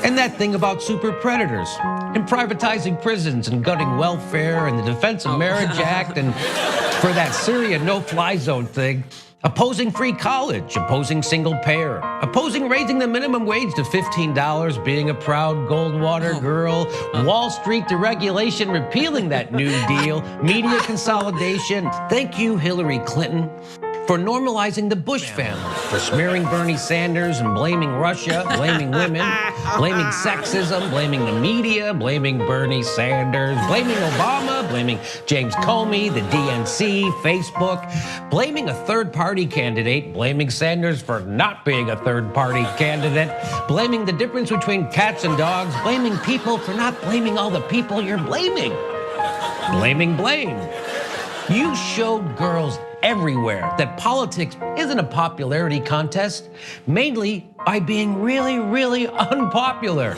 and that thing about super predators, and privatizing prisons and gutting welfare, and the Defense of Marriage Act, and for that Syria no-fly zone thing, opposing free college, opposing single payer, opposing raising the minimum wage to $15, being a proud Goldwater girl, Wall Street deregulation, repealing that New Deal, media consolidation. Thank you, Hillary Clinton, for normalizing the Bush family, for smearing Bernie Sanders and blaming Russia, blaming women, blaming sexism, blaming the media, blaming Bernie Sanders, blaming Obama, blaming James Comey, the DNC, Facebook, blaming a third-party candidate, blaming Sanders for not being a third-party candidate, blaming the difference between cats and dogs, blaming people for not blaming all the people you're blaming. Blaming blame. You showed girls everywhere that politics isn't a popularity contest, mainly by being really, really unpopular.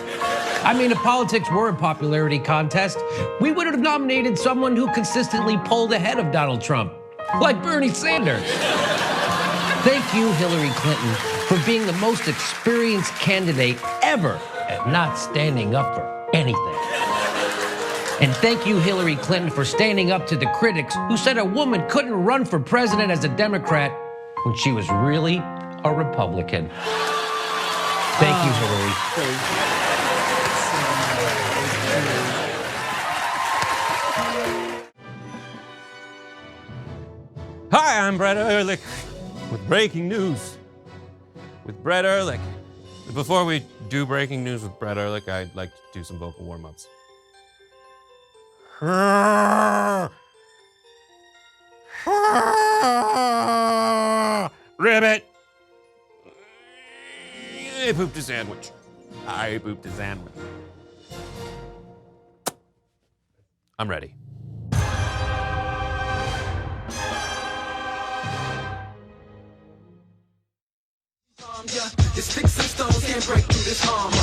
I mean, if politics were a popularity contest, we would have nominated someone who consistently pulled ahead of Donald Trump, like Bernie Sanders. Thank you, Hillary Clinton, for being the most experienced candidate ever at not standing up for anything. And thank you, Hillary Clinton, for standing up to the critics who said a woman couldn't run for president as a Democrat when she was really a Republican. Thank you, Hillary. Hi, I'm Brett Ehrlich with breaking news with Brett Ehrlich. Before we do breaking news with Brett Ehrlich, I'd like to do some vocal warm-ups. Ribbit! I pooped a sandwich. I pooped a sandwich. I'm ready. Your sticks and stones can't break through this armor.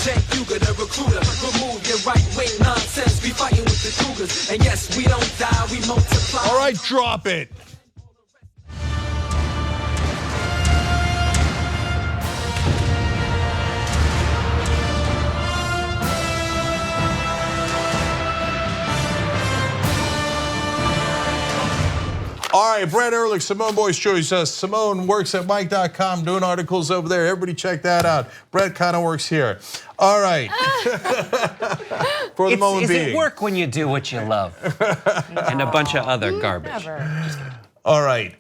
Jake Huger, the recruiter, remove your right-wing nonsense. We fighting with the Cougars, and yes, we don't die, we multiply. All right, drop it. All right, Brett Ehrlich, Simone Boy's Choice. Simone works at Mike.com doing articles over there. Everybody check that out. Brett kind of works here. All right. For the moment being. Is it work when you do what you love? And a bunch of other garbage. All right,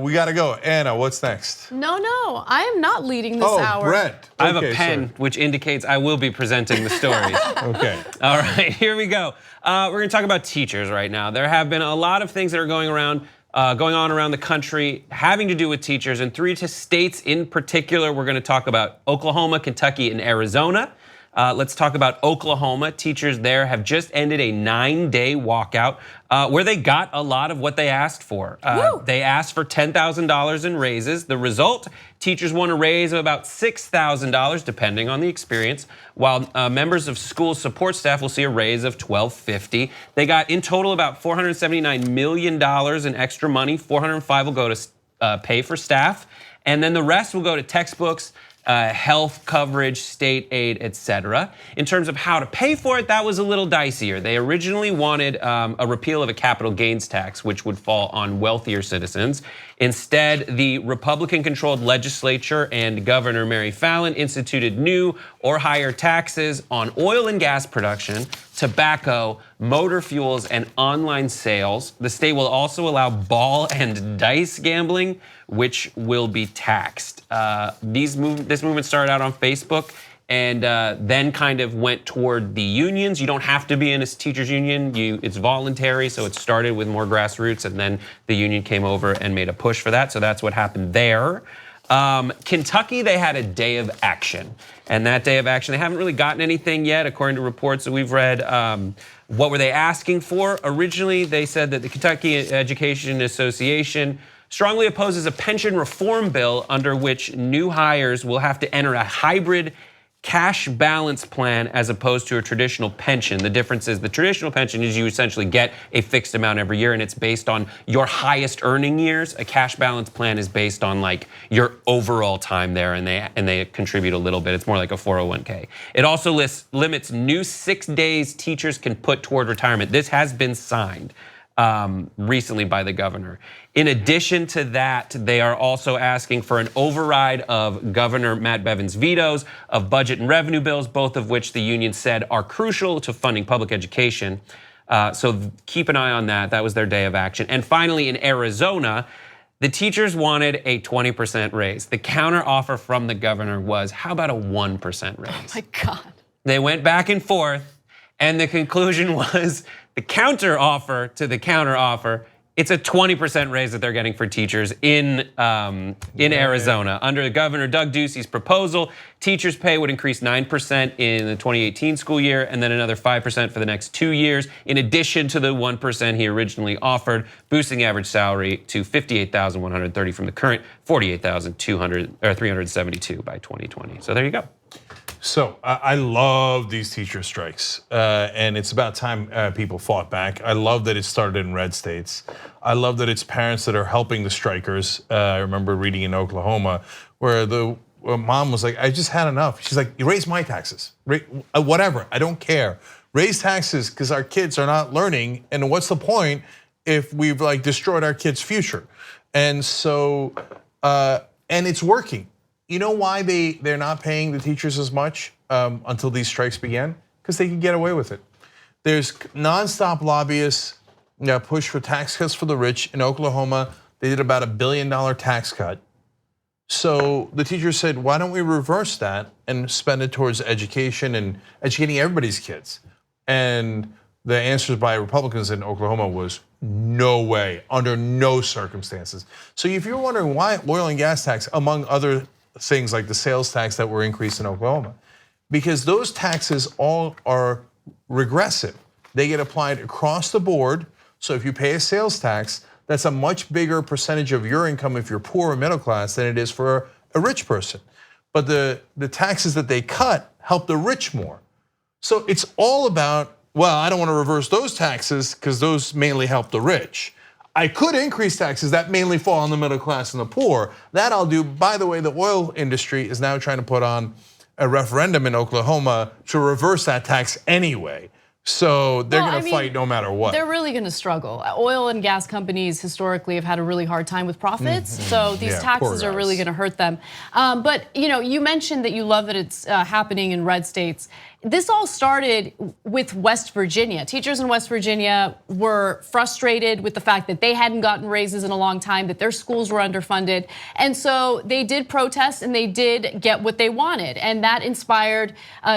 we got to go. Anna, what's next? No, I am not leading this hour. Brett. I have a pen which indicates I will be presenting the stories. Okay. All right, here we go. We're going to talk about teachers right now. There have been a lot of things that are going on around the country having to do with teachers, and 3 states in particular. We're going to talk about Oklahoma, Kentucky, and Arizona. Let's talk about Oklahoma. Teachers there have just ended a 9-day walkout where they got a lot of what they asked for. They asked for $10,000 in raises. The result, teachers won a raise of about $6,000 depending on the experience, while members of school support staff will see a raise of $1,250. They got in total about $479 million in extra money. $405 will go to pay for staff, and then the rest will go to textbooks, health coverage, state aid, etc. In terms of how to pay for it, that was a little dicier. They originally wanted a repeal of a capital gains tax, which would fall on wealthier citizens. Instead, the Republican-controlled legislature and Governor Mary Fallin instituted new or higher taxes on oil and gas production, tobacco, motor fuels, and online sales. The state will also allow ball and dice gambling, which will be taxed. This movement started out on Facebook and then kind of went toward the unions. You don't have to be in a teachers union. It's voluntary, so it started with more grassroots, and then the union came over and made a push for that. So that's what happened there. Kentucky, they had a day of action. And that day of action, they haven't really gotten anything yet, according to reports that we've read. What were they asking for? Originally, they said that the Kentucky Education Association strongly opposes a pension reform bill under which new hires will have to enter a hybrid cash balance plan as opposed to a traditional pension. The difference is the traditional pension is you essentially get a fixed amount every year and it's based on your highest earning years. A cash balance plan is based on like your overall time there, and they contribute a little bit. It's more like a 401k. It also limits new 6 days teachers can put toward retirement. This has been signed recently by the governor. In addition to that, they are also asking for an override of Governor Matt Bevin's vetoes of budget and revenue bills, both of which the union said are crucial to funding public education. So keep an eye on that. That was their day of action. And finally, in Arizona, the teachers wanted a 20% raise. The counter offer from the governor was, how about a 1% raise? Oh my God. They went back and forth, and the conclusion was the counter offer to the counter offer. It's a 20% raise that they're getting for teachers in Arizona. Under Governor Doug Ducey's proposal, teachers' pay would increase 9% in the 2018 school year and then another 5% for the next 2 years, in addition to the 1% he originally offered, boosting average salary to $58,130 from the current $48,372 by 2020. So there you go. So I love these teacher strikes, and it's about time people fought back. I love that it started in red states. I love that it's parents that are helping the strikers. I remember reading in Oklahoma where the mom was like, I just had enough. She's like, you raise my taxes, whatever, I don't care. Raise taxes because our kids are not learning, and what's the point if we've like destroyed our kids' future? And so, and it's working. You know why they're not paying the teachers as much until these strikes began? Because they can get away with it. There's nonstop lobbyists push for tax cuts for the rich. In Oklahoma, they did about $1 billion tax cut. So the teachers said, why don't we reverse that and spend it towards education and educating everybody's kids? And the answers by Republicans in Oklahoma was no way, under no circumstances. So if you're wondering why oil and gas tax, among other things like the sales tax that were increased in Oklahoma, because those taxes all are regressive. They get applied across the board. So if you pay a sales tax, that's a much bigger percentage of your income if you're poor or middle class than it is for a rich person. But the taxes that they cut help the rich more. So it's all about, well, I don't want to reverse those taxes because those mainly help the rich. I could increase taxes that mainly fall on the middle class and the poor. That I'll do. By the way, the oil industry is now trying to put on a referendum in Oklahoma to reverse that tax anyway. So they're going to fight no matter what. They're really going to struggle. Oil and gas companies historically have had a really hard time with profits. So these taxes are really going to hurt them. But you mentioned that you love that it's happening in red states. This all started with West Virginia. Teachers in West Virginia were frustrated with the fact that they hadn't gotten raises in a long time, that their schools were underfunded. And so they did protest and they did get what they wanted. And that inspired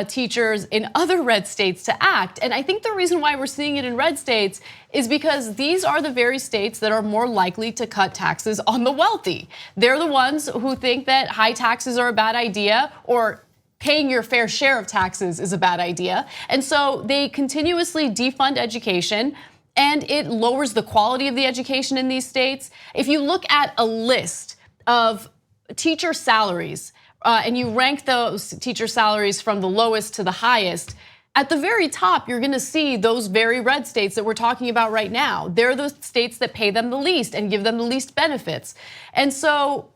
teachers in other red states to act. And I think the reason why we're seeing it in red states is because these are the very states that are more likely to cut taxes on the wealthy. They're the ones who think that high taxes are a bad idea, or paying your fair share of taxes is a bad idea. And so they continuously defund education, and it lowers the quality of the education in these states. If you look at a list of teacher salaries and you rank those teacher salaries from the lowest to the highest, at the very top, you're gonna see those very red states that we're talking about right now. They're the states that pay them the least and give them the least benefits. And so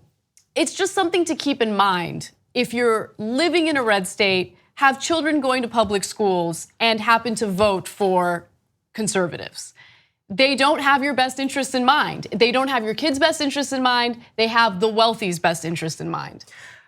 it's just something to keep in mind if you're living in a red state, have children going to public schools, and happen to vote for conservatives. They don't have your best interests in mind. They don't have your kids' best interests in mind. They have the wealthy's best interest in mind.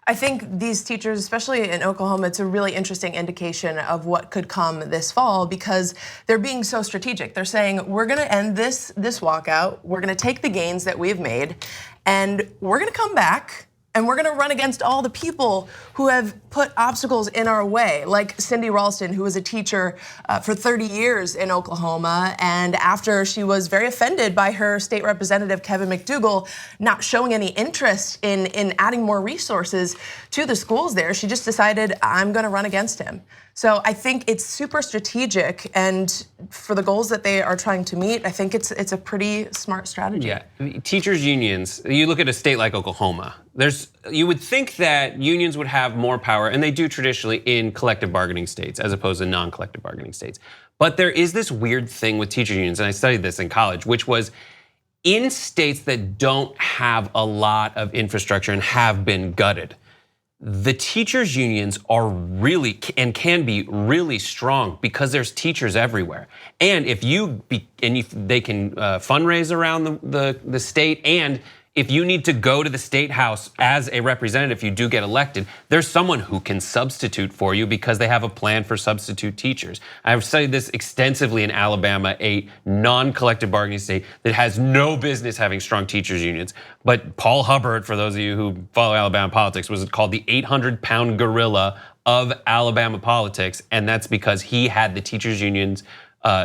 I think these teachers, especially in Oklahoma, it's a really interesting indication of what could come this fall because they're being so strategic. They're saying, we're gonna end this walkout, we're gonna take the gains that we've made, and we're gonna come back and we're gonna run against all the people who have put obstacles in our way, like Cindy Ralston, who was a teacher for 30 years in Oklahoma. And after she was very offended by her state representative, Kevin McDougal, not showing any interest in adding more resources to the schools there, she just decided, I'm gonna run against him. So I think it's super strategic, and for the goals that they are trying to meet, I think it's a pretty smart strategy. Yeah, teachers unions, you look at a state like Oklahoma, you would think that unions would have more power, and they do traditionally in collective bargaining states as opposed to non-collective bargaining states. But there is this weird thing with teacher unions, and I studied this in college, which was in states that don't have a lot of infrastructure and have been gutted, the teachers unions are really and can be really strong because there's teachers everywhere. And if they can fundraise around the state, and if you need to go to the state house as a representative, if you do get elected, there's someone who can substitute for you because they have a plan for substitute teachers. I've studied this extensively in Alabama, a non-collective bargaining state that has no business having strong teachers unions. But Paul Hubbard, for those of you who follow Alabama politics, was called the 800-pound gorilla of Alabama politics, and that's because he had the teachers unions.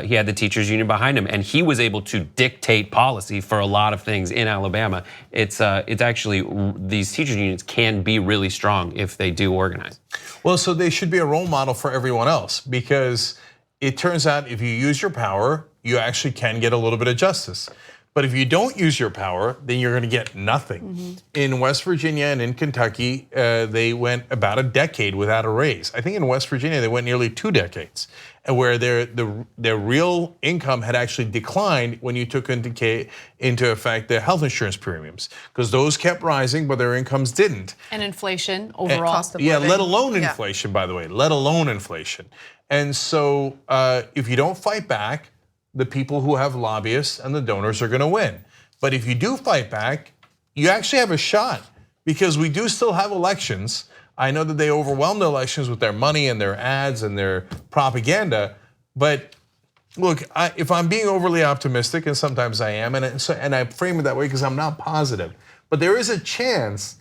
He had the teachers union behind him, and he was able to dictate policy for a lot of things in Alabama. It's actually, these teachers unions can be really strong if they do organize. Well, so they should be a role model for everyone else, because it turns out if you use your power, you actually can get a little bit of justice. But if you don't use your power, then you're gonna get nothing. In West Virginia and in Kentucky, they went about a decade without a raise. I think in West Virginia, they went nearly 2 decades, where their real income had actually declined when you took into effect the health insurance premiums, because those kept rising, but their incomes didn't. And inflation overall. Yeah, let alone inflation, by the way, let alone inflation. And so if you don't fight back, the people who have lobbyists and the donors are gonna win. But if you do fight back, you actually have a shot, because we do still have elections. I know that they overwhelm the elections with their money and their ads and their propaganda, but look, if I'm being overly optimistic, and sometimes I am, and I frame it that way because I'm not positive, but there is a chance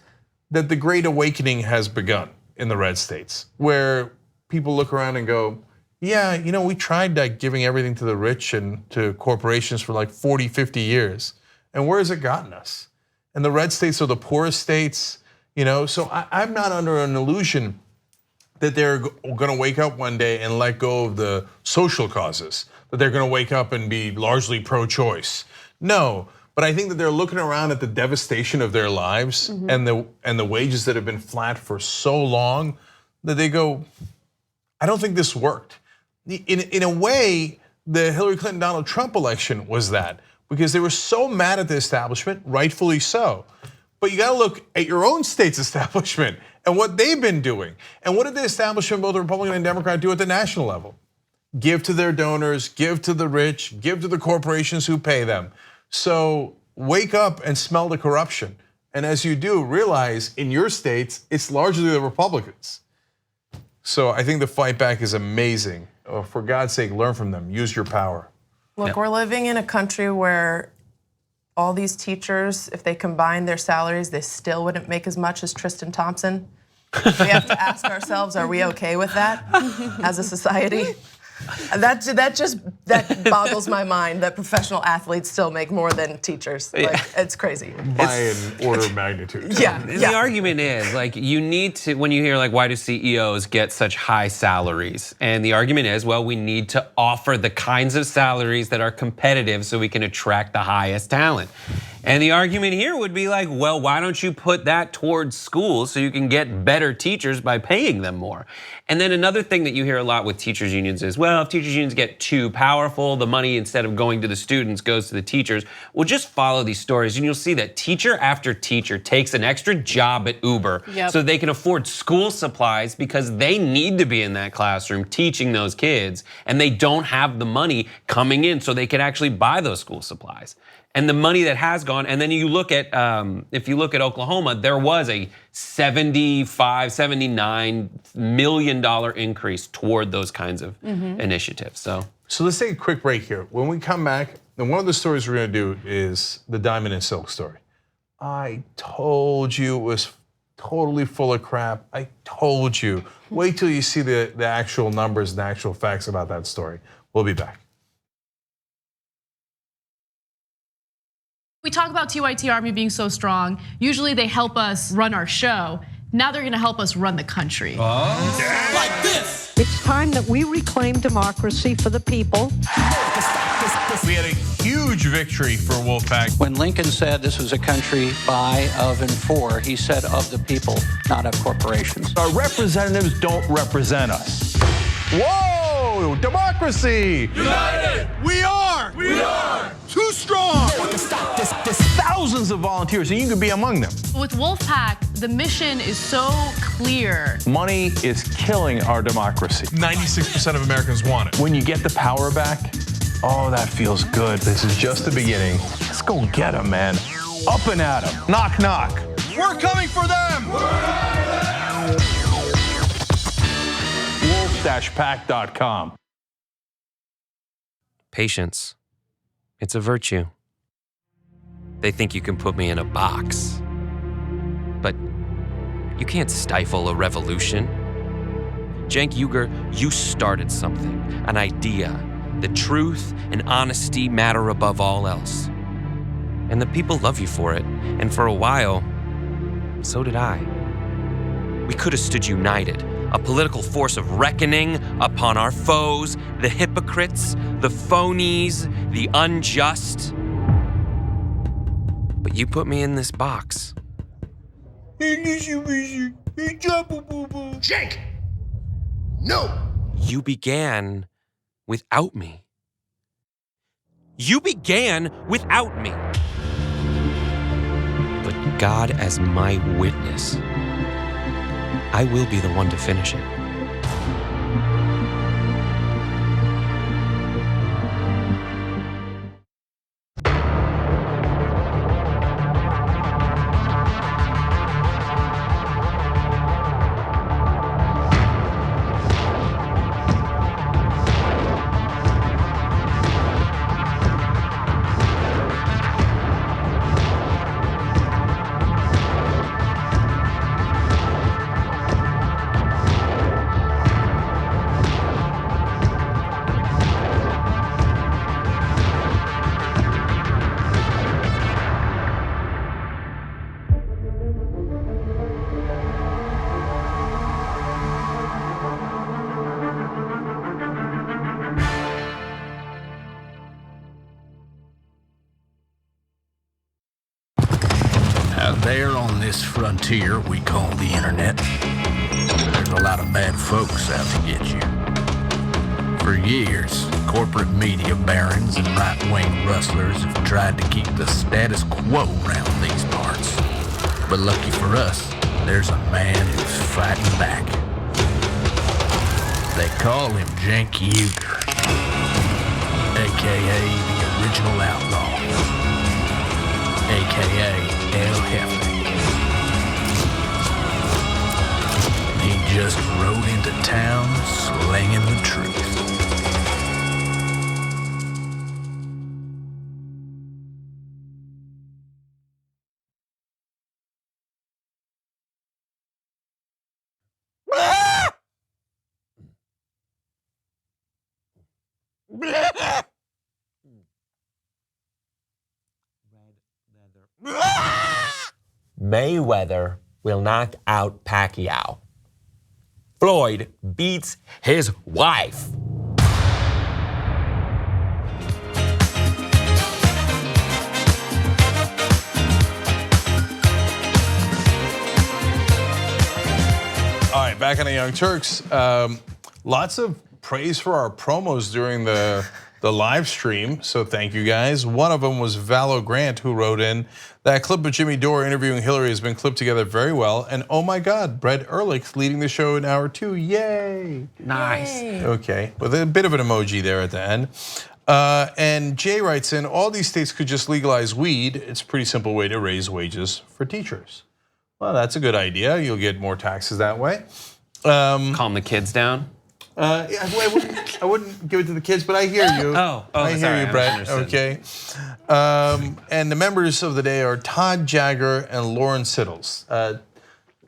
that the Great Awakening has begun in the red states, where people look around and go, yeah, we tried giving everything to the rich and to corporations for like 40, 50 years, and where has it gotten us? And the red states are the poorest states. So I'm not under an illusion that they're gonna wake up one day and let go of the social causes, that they're gonna wake up and be largely pro-choice. No, but I think that they're looking around at the devastation of their lives and the wages that have been flat for so long, that they go, I don't think this worked. In a way, the Hillary Clinton-Donald Trump election was that, because they were so mad at the establishment, rightfully so. But you gotta look at your own state's establishment and what they've been doing. And what did the establishment, both Republican and Democrat, do at the national level? Give to their donors, give to the rich, give to the corporations who pay them. So wake up and smell the corruption. And as you do, realize in your states, it's largely the Republicans. So I think the fight back is amazing. For God's sake, learn from them, use your power. Look, we're living in a country where all these teachers, if they combine their salaries, they still wouldn't make as much as Tristan Thompson. We have to ask ourselves, are we okay with that as a society? That boggles my mind that professional athletes still make more than teachers. Like, it's crazy. By an order of magnitude. Yeah. The argument is, like, you need to, when you hear like, why do CEOs get such high salaries? And the argument is, well, we need to offer the kinds of salaries that are competitive so we can attract the highest talent. And the argument here would be like, well, why don't you put that towards schools so you can get better teachers by paying them more? And then another thing that you hear a lot with teachers unions is, well, if teachers unions get too powerful, the money instead of going to the students goes to the teachers. Well, just follow these stories and you'll see that teacher after teacher takes an extra job at Uber so they can afford school supplies because they need to be in that classroom teaching those kids and they don't have the money coming in so they can actually buy those school supplies. And the money that has gone, and then you look at, if you look at Oklahoma, there was a $79 million increase toward those kinds of initiatives. So let's take a quick break here. When we come back, then one of the stories we're gonna do is the Diamond and Silk story. I told you it was totally full of crap. I told you. Wait till you see the actual numbers and the actual facts about that story. We'll be back. We talk about TYT Army being so strong. Usually they help us run our show. Now they're gonna help us run the country. Like this. It's time that we reclaim democracy for the people. We had a huge victory for Wolfpack. When Lincoln said this was a country by, of, and for, he said of the people, not of corporations. Our representatives don't represent us. Whoa, democracy! United! We are! We are! Too strong! There's thousands of volunteers and you could be among them. With Wolfpack, the mission is so clear. Money is killing our democracy. 96% of Americans want it. When you get the power back, oh, that feels good. This is just the beginning. Let's go get them, man. Up and at them. Knock, knock. We're coming for them! Wolf-pack.com. Patience. It's a virtue. They think you can put me in a box. But you can't stifle a revolution. Cenk Uygur, you started something, an idea. The truth and honesty matter above all else. And the people love you for it. And for a while, so did I. We could have stood united, a political force of reckoning upon our foes, the hypocrites, the phonies, the unjust. But you put me in this box. Cenk! No! You began without me. You began without me. But God as my witness, I will be the one to finish it. There on this frontier we call the internet, there's a lot of bad folks out to get you. For years, corporate media barons and right-wing rustlers have tried to keep the status quo around these parts. But lucky for us, there's a man who's fighting back. They call him Cenk Uygur, a.k.a. the original outlaw, a.k.a. El Jefe. He just rode into town slinging the truth. Mayweather will knock out Pacquiao. Floyd beats his wife. back on the Young Turks. Lots of praise for our promos during the live stream, so thank you guys. One of them was Valo Grant, who wrote in, that clip of Jimmy Dore interviewing Hillary has been clipped together very well, and oh my God, Brett Ehrlich leading the show in hour 2, yay. Nice. Yay. Okay, with a bit of an emoji there at the end. And Jay writes in, all these states could just legalize weed. It's a pretty simple way to raise wages for teachers. Well, that's a good idea. You'll get more taxes that way. Calm the kids down. Yeah, I wouldn't give it to the kids, but I hear you. I hear sorry, you, I Brett. misunderstood. Okay. And the members of the day are Todd Jagger and Lauren Siddles.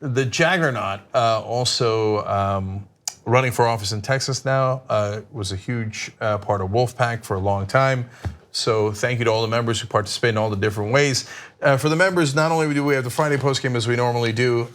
The Jaggernaut also running for office in Texas now, was a huge part of Wolfpack for a long time. So thank you to all the members who participate in all the different ways. For the members, not only do we have the Friday postgame as we normally do,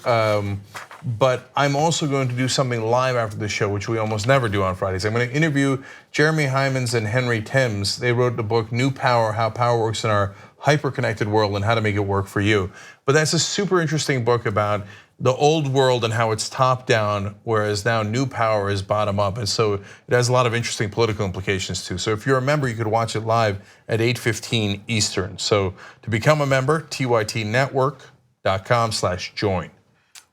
but I'm also going to do something live after the show, which we almost never do on Fridays. I'm going to interview Jeremy Hymans and Henry Timms. They wrote the book New Power: How Power Works in Our Hyper-Connected World and How to Make It Work for You. But that's a super interesting book about the old world and how it's top down, whereas now new power is bottom up. And so it has a lot of interesting political implications too. So if you're a member, you could watch it live at 8:15 Eastern. So to become a member, tytnetwork.com/join.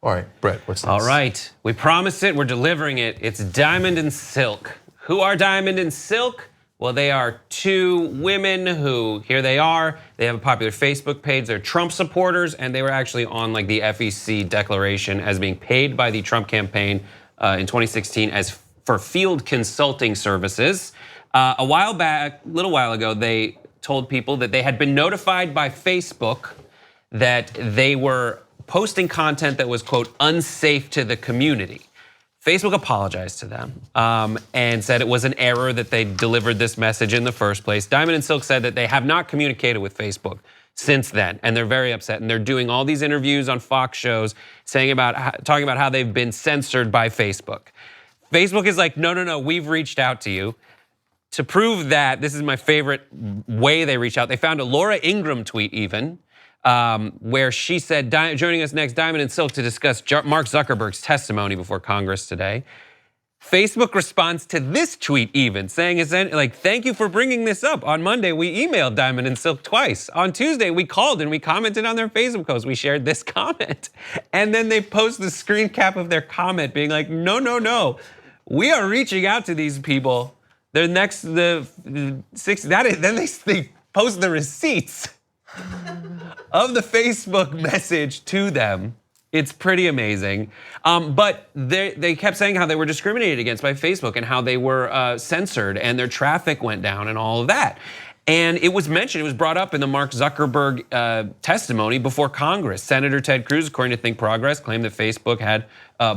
All right, Brett, what's next? All right, we promised it, we're delivering it. It's Diamond and Silk. Who are Diamond and Silk? Well, they are two women who, here they are, they have a popular Facebook page, they're Trump supporters, and they were actually on like the FEC declaration as being paid by the Trump campaign in 2016 as for field consulting services. A while back, a little while ago, they told people that they had been notified by Facebook that they were posting content that was, quote, unsafe to the community. Facebook apologized to them and said it was an error that they delivered this message in the first place. Diamond and Silk said that they have not communicated with Facebook since then, and they're very upset. And they're doing all these interviews on Fox shows, talking about how they've been censored by Facebook. Facebook is like, no, we've reached out to you. To prove that, this is my favorite way they reach out. They found a Laura Ingraham tweet even, where she said, joining us next, Diamond and Silk, to discuss Mark Zuckerberg's testimony before Congress today. Facebook responds to this tweet even, saying, like, thank you for bringing this up. On Monday, we emailed Diamond and Silk twice. On Tuesday, we called and we commented on their Facebook post. We shared this comment. And then they post the screen cap of their comment being like, no. We are reaching out to these people. They're next, then they post the receipts of the Facebook message to them. It's pretty amazing. But they kept saying how they were discriminated against by Facebook and how they were censored and their traffic went down and all of that. And it was mentioned, it was brought up in the Mark Zuckerberg testimony before Congress. Senator Ted Cruz, according to Think Progress, claimed that Facebook had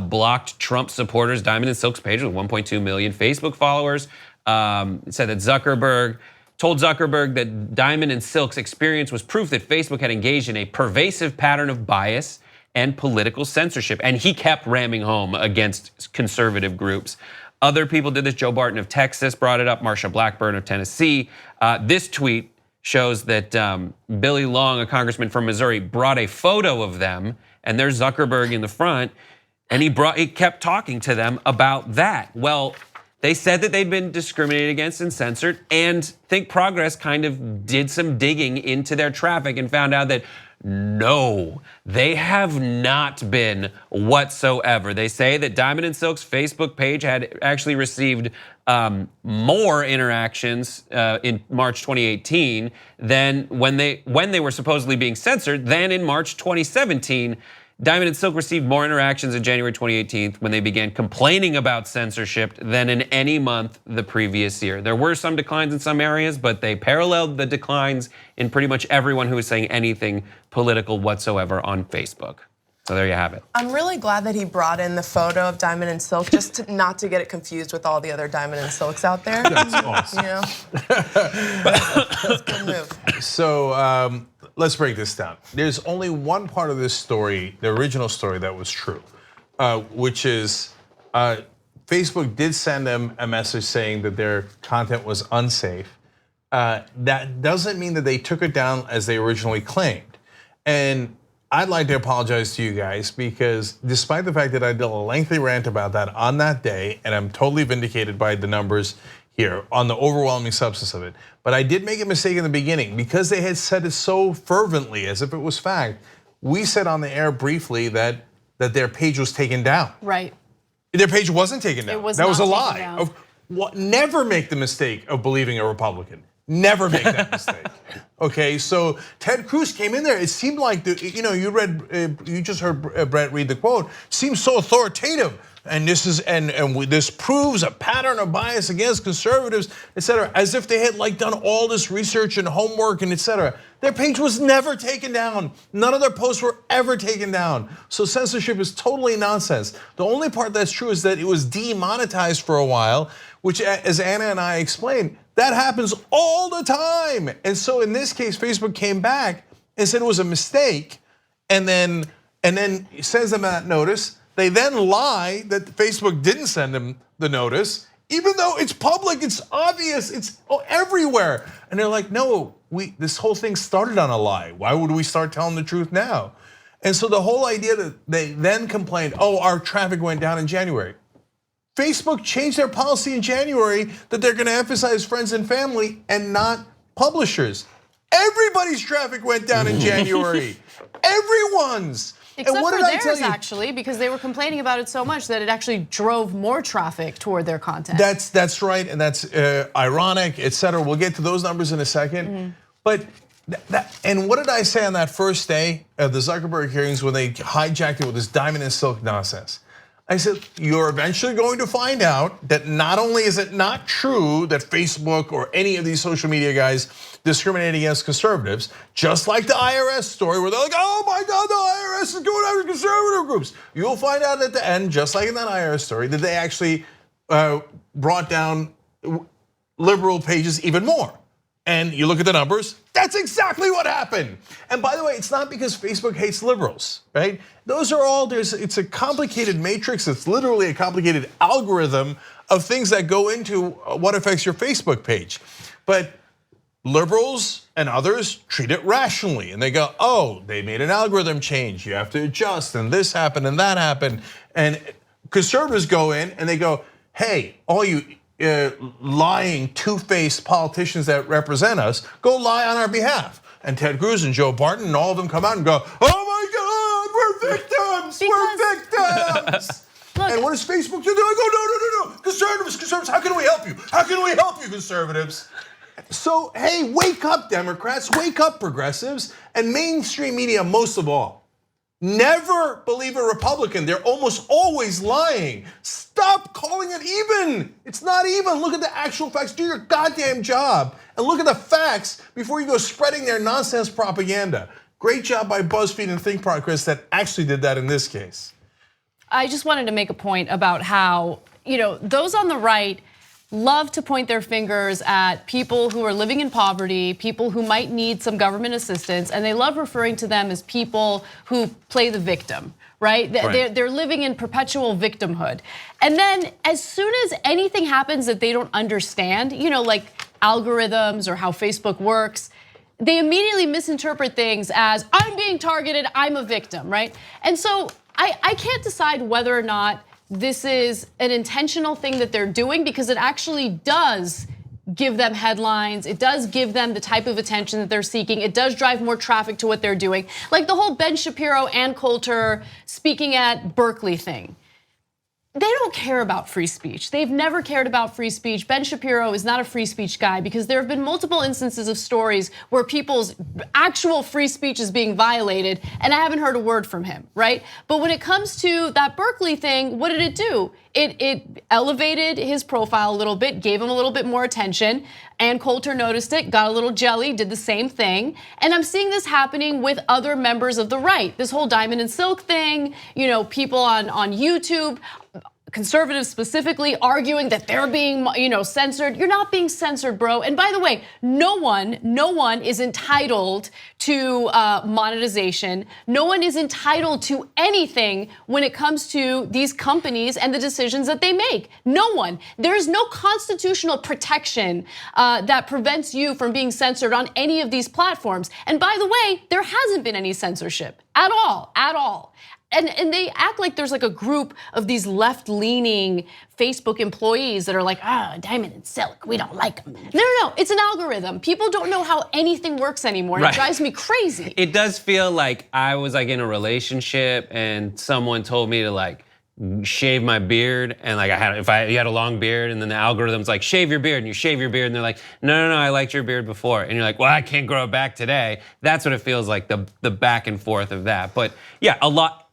blocked Trump supporters' Diamond and Silk's page with 1.2 million Facebook followers. It said that Zuckerberg told Zuckerberg that Diamond and Silk's experience was proof that Facebook had engaged in a pervasive pattern of bias and political censorship. And he kept ramming home against conservative groups. Other people did this. Joe Barton of Texas brought it up, Marsha Blackburn of Tennessee. This tweet shows that Billy Long, a congressman from Missouri, brought a photo of them, and there's Zuckerberg in the front, and he kept talking to them about that. Well, they said that they'd been discriminated against and censored, and Think Progress kind of did some digging into their traffic and found out that no, they have not been whatsoever. They say that Diamond and Silk's Facebook page had actually received more interactions in March 2018 than when they were supposedly being censored than in March 2017. Diamond and Silk received more interactions in January 2018 when they began complaining about censorship than in any month the previous year. There were some declines in some areas, but they paralleled the declines in pretty much everyone who was saying anything political whatsoever on Facebook. So there you have it. I'm really glad that he brought in the photo of Diamond and Silk, just not to get it confused with all the other Diamond and Silks out there. That's awesome. You know? That's a good move. So let's break this down. There's only one part of this story, the original story, that was true, which is Facebook did send them a message saying that their content was unsafe. That doesn't mean that they took it down as they originally claimed. And I'd like to apologize to you guys because despite the fact that I did a lengthy rant about that on that day, and I'm totally vindicated by the numbers here on the overwhelming substance of it, but I did make a mistake in the beginning because they had said it so fervently as if it was fact. We said on the air briefly that their page was taken down. Right. Their page wasn't taken down. That was a not lie. taken down. Never make the mistake of believing a Republican. Never make that mistake. Okay, so Ted Cruz came in there. It seemed like you just heard Brett read the quote. Seems so authoritative, and this proves a pattern of bias against conservatives, et cetera. As if they had done all this research and homework and et cetera. Their page was never taken down. None of their posts were ever taken down. So censorship is totally nonsense. The only part that's true is that it was demonetized for a while, which, as Anna and I explained, that happens all the time. And so in this case, Facebook came back and said it was a mistake, and then sends them that notice. They then lie that Facebook didn't send them the notice, even though it's public, it's obvious, it's everywhere. And they're like, no, this whole thing started on a lie. Why would we start telling the truth now? And so the whole idea that they then complained, our traffic went down in January. Facebook changed their policy in January that they're gonna emphasize friends and family and not publishers. Everybody's traffic went down in January. Everyone's. Except and what for did I tell theirs, you? actually, because they were complaining about it so much that it actually drove more traffic toward their content. That's right, and that's ironic, et cetera. We'll get to those numbers in a second. But and what did I say on that first day of the Zuckerberg hearings when they hijacked it with this diamond and silk nonsense? I said, you're eventually going to find out that not only is it not true that Facebook or any of these social media guys discriminate against conservatives, just like the IRS story where they're like, oh my God, the IRS is going after conservative groups. You'll find out at the end, just like in that IRS story, that they actually brought down liberal pages even more. And you look at the numbers, that's exactly what happened. And by the way, it's not because Facebook hates liberals, right? Those are all, it's a complicated matrix. It's literally a complicated algorithm of things that go into what affects your Facebook page. But liberals and others treat it rationally. And they go, they made an algorithm change. You have to adjust, and this happened and that happened. And conservatives go in and they go, hey, all you lying, two-faced politicians that represent us, go lie on our behalf. And Ted Cruz and Joe Barton and all of them come out and go, oh my God, we're victims, we're victims. And what does Facebook do? They go, no, conservatives, how can we help you? How can we help you, conservatives? So, hey, wake up, Democrats, wake up, progressives, and mainstream media most of all. Never believe a Republican. They're almost always lying. Stop calling it even. It's not even. Look at the actual facts. Do your goddamn job and look at the facts before you go spreading their nonsense propaganda. Great job by BuzzFeed and Think Progress that actually did that in this case. I just wanted to make a point about how, those on the right love to point their fingers at people who are living in poverty, people who might need some government assistance, and they love referring to them as people who play the victim, right? They're living in perpetual victimhood. And then as soon as anything happens that they don't understand, like algorithms or how Facebook works, they immediately misinterpret things as, I'm being targeted, I'm a victim, right? And so I can't decide whether or not this is an intentional thing that they're doing, because it actually does give them headlines. It does give them the type of attention that they're seeking. It does drive more traffic to what they're doing. Like the whole Ben Shapiro and Coulter speaking at Berkeley thing. They don't care about free speech. They've never cared about free speech. Ben Shapiro is not a free speech guy because there have been multiple instances of stories where people's actual free speech is being violated, and I haven't heard a word from him, right? But when it comes to that Berkeley thing, what did it do? It elevated his profile a little bit, gave him a little bit more attention. Ann Coulter noticed it, got a little jelly, did the same thing. And I'm seeing this happening with other members of the right. This whole diamond and silk thing, people on YouTube. conservatives specifically arguing that they're being, censored. You're not being censored, bro. And by the way, no one is entitled to monetization. No one is entitled to anything when it comes to these companies and the decisions that they make. No one. There's no constitutional protection that prevents you from being censored on any of these platforms. And by the way, there hasn't been any censorship at all. And they act like there's like a group of these left-leaning Facebook employees that are like, Diamond and Silk, we don't like them. No, it's an algorithm. People don't know how anything works anymore. And It drives me crazy. It does feel like I was like in a relationship and someone told me to like shave my beard, and like you had a long beard, and then the algorithm's like, shave your beard, and you shave your beard, and they're like, no, I liked your beard before, and you're like, well, I can't grow it back today. That's what it feels like, the back and forth of that. But yeah, a lot.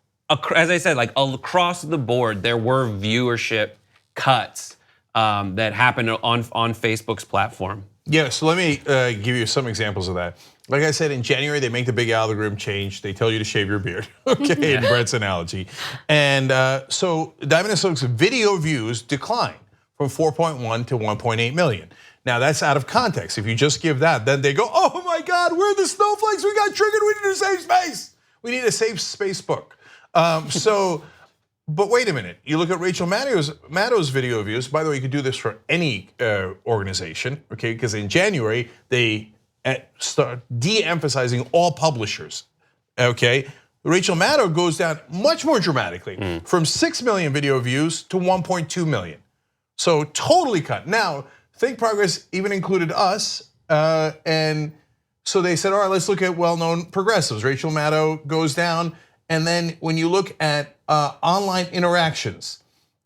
As I said, like across the board, there were viewership cuts that happened on Facebook's platform. Yeah, so let me give you some examples of that. Like I said, in January, they make the big algorithm change. They tell you to shave your beard, okay, in Brett's analogy. And so Diamond and Silk's video views decline from 4.1 to 1.8 million. Now that's out of context. If you just give that, then they go, oh my God, we're the snowflakes, we got triggered, we need a safe space. We need a safe space book. But wait a minute. You look at Rachel Maddow's video views. By the way, you could do this for any organization, okay? Because in January they start de-emphasizing all publishers, okay? Rachel Maddow goes down much more dramatically, from 6 million video views to 1.2 million. So totally cut. Now, Think Progress even included us, and so they said, all right, let's look at well-known progressives. Rachel Maddow goes down. And then when you look at online interactions,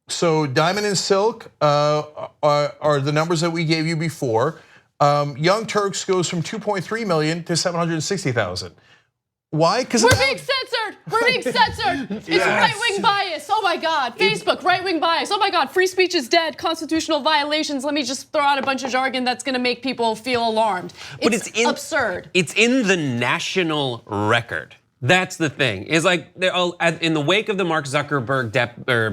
so Diamond and Silk are the numbers that we gave you before. Young Turks goes from 2.3 million to 760,000. Why? Because we're being censored. We're being censored. It's right-wing bias. Oh my God. Facebook, right-wing bias. Oh my God. Free speech is dead. Constitutional violations. Let me just throw out a bunch of jargon that's going to make people feel alarmed. It's absurd. It's in the national record. That's the thing. Is like in the wake of the Mark Zuckerberg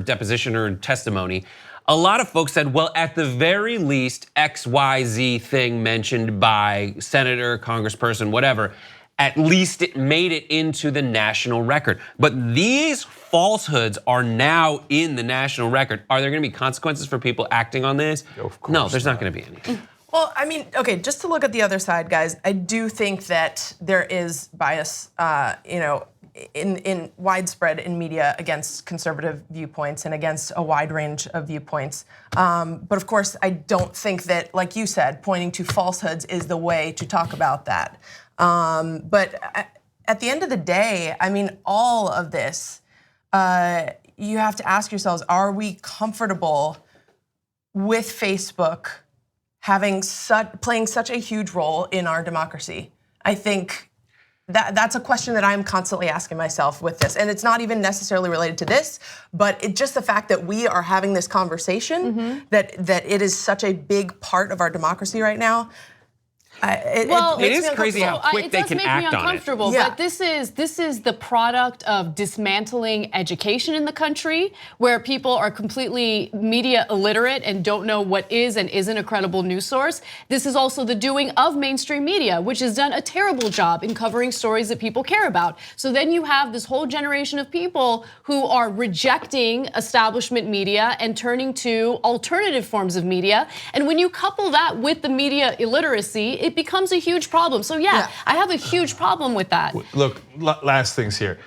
deposition or testimony, a lot of folks said, well, at the very least, XYZ thing mentioned by senator, congressperson, whatever, at least it made it into the national record. But these falsehoods are now in the national record. Are there going to be consequences for people acting on this? No, there's not going to be any. Well, I mean, okay, just to look at the other side, guys, I do think that there is bias, in widespread in media against conservative viewpoints and against a wide range of viewpoints. But of course, I don't think that, like you said, pointing to falsehoods is the way to talk about that. But at the end of the day, I mean, all of this, you have to ask yourselves, are we comfortable with Facebook playing such a huge role in our democracy? I think that's a question that I'm constantly asking myself with this. And it's not even necessarily related to this, but it's just the fact that we are having this conversation, that it is such a big part of our democracy right now. It is crazy how quick they can act on it. It does make me uncomfortable, but this is the product of dismantling education in the country, where people are completely media illiterate and don't know what is and isn't a credible news source. This is also the doing of mainstream media, which has done a terrible job in covering stories that people care about. So then you have this whole generation of people who are rejecting establishment media and turning to alternative forms of media. And when you couple that with the media illiteracy, it becomes a huge problem. So yeah, I have a huge problem with that. Look, last things here.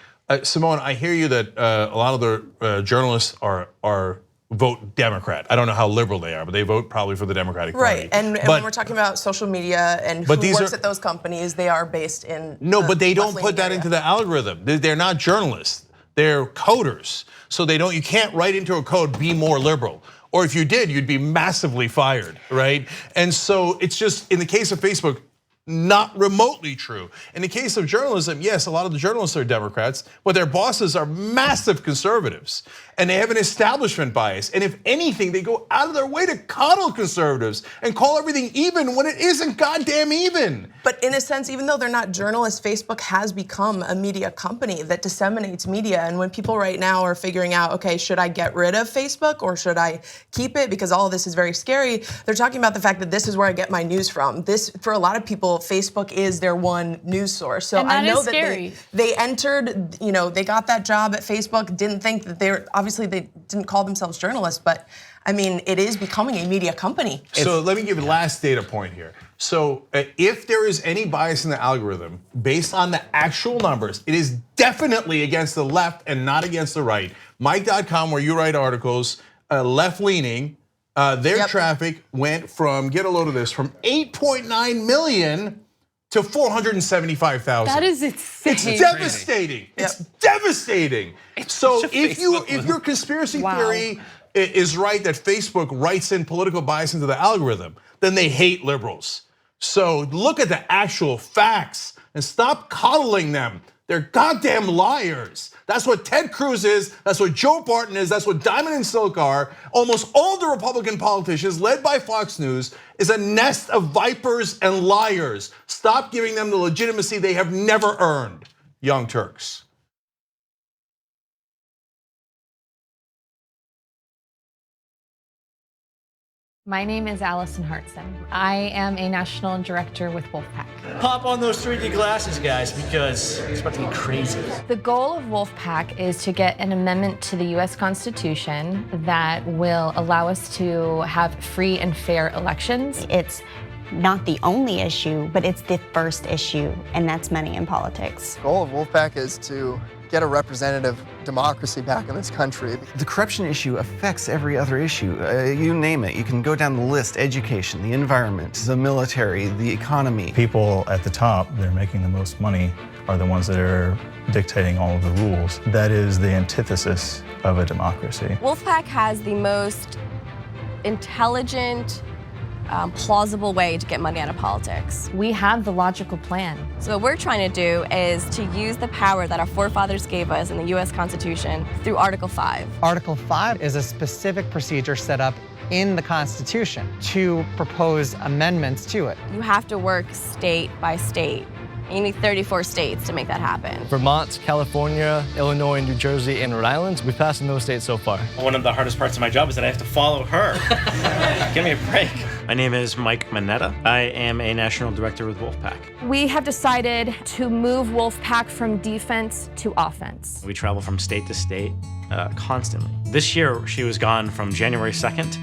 Simone, I hear you that a lot of the journalists are vote Democrat. I don't know how liberal they are, but they vote probably for the Democratic Party. Right, and when we're talking about social media and who works at those companies, they are based in but they don't put that into the algorithm. They're not journalists. They're coders. So you can't write into a code, be more liberal. Or if you did, you'd be massively fired, right? And so it's just, in the case of Facebook, not remotely true. In the case of journalism, yes, a lot of the journalists are Democrats, but their bosses are massive conservatives. And they have an establishment bias. And if anything, they go out of their way to coddle conservatives and call everything even when it isn't goddamn even. But in a sense, even though they're not journalists, Facebook has become a media company that disseminates media. And when people right now are figuring out, okay, should I get rid of Facebook or should I keep it because all of this is very scary, they're talking about the fact that this is where I get my news from. This, for a lot of people, Facebook is their one news source. So and that I know is that scary. they entered, they got that job at Facebook, didn't think that obviously they didn't call themselves journalists, but I mean, it is becoming a media company. So let me give you the last data point here. So if there is any bias in the algorithm based on the actual numbers, it is definitely against the left and not against the right. Mike.com, where you write articles, left-leaning, their traffic went from, get a load of this, from 8.9 million to 475,000. That is insane. It's devastating. It's devastating. So if your conspiracy theory is right that Facebook writes in political bias into the algorithm, then they hate liberals. So look at the actual facts and stop coddling them. They're goddamn liars. That's what Ted Cruz is, that's what Joe Barton is, that's what Diamond and Silk are. Almost all the Republican politicians, led by Fox News, is a nest of vipers and liars. Stop giving them the legitimacy they have never earned. Young Turks. My name is Allison Hartson. I am a national director with Wolfpack. Pop on those 3D glasses, guys, because it's about to get crazy. The goal of Wolfpack is to get an amendment to the US Constitution that will allow us to have free and fair elections. It's not the only issue, but it's the first issue, and that's money in politics. The goal of Wolfpack is to get a representative democracy back in this country. The corruption issue affects every other issue. You name it. You can go down the list: education, the environment, the military, the economy. People at the top that are making the most money are the ones that are dictating all of the rules. That is the antithesis of a democracy. Wolfpack has the most intelligent, plausible way to get money out of politics. We have the logical plan. So what we're trying to do is to use the power that our forefathers gave us in the US Constitution through Article 5. Article 5 is a specific procedure set up in the Constitution to propose amendments to it. You have to work state by state. You need 34 states to make that happen. Vermont, California, Illinois, New Jersey, and Rhode Island, we've passed in those states so far. One of the hardest parts of my job is that I have to follow her. Give me a break. My name is Mike Manetta. I am a national director with Wolfpack. We have decided to move Wolfpack from defense to offense. We travel from state to state constantly. This year, she was gone from January 2nd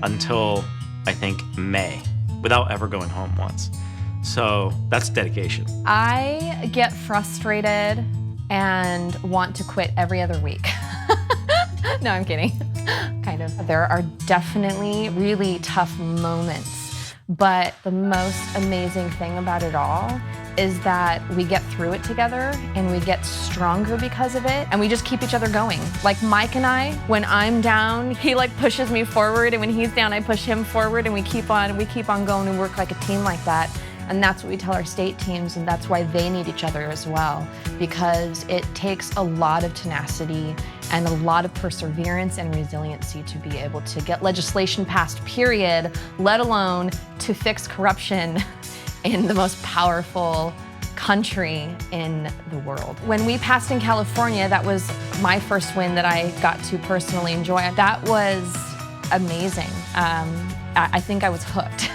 until, I think, May, without ever going home once. So that's dedication. I get frustrated and want to quit every other week. No, I'm kidding. Kind of. There are definitely really tough moments, but the most amazing thing about it all is that we get through it together and we get stronger because of it, and we just keep each other going. Like Mike and I, when I'm down, he like pushes me forward, and when he's down, I push him forward, and we keep on going and work like a team like that. And that's what we tell our state teams, and that's why they need each other as well, because it takes a lot of tenacity and a lot of perseverance and resiliency to be able to get legislation passed, period, let alone to fix corruption in the most powerful country in the world. When we passed in California, that was my first win that I got to personally enjoy. That was amazing. I think I was hooked,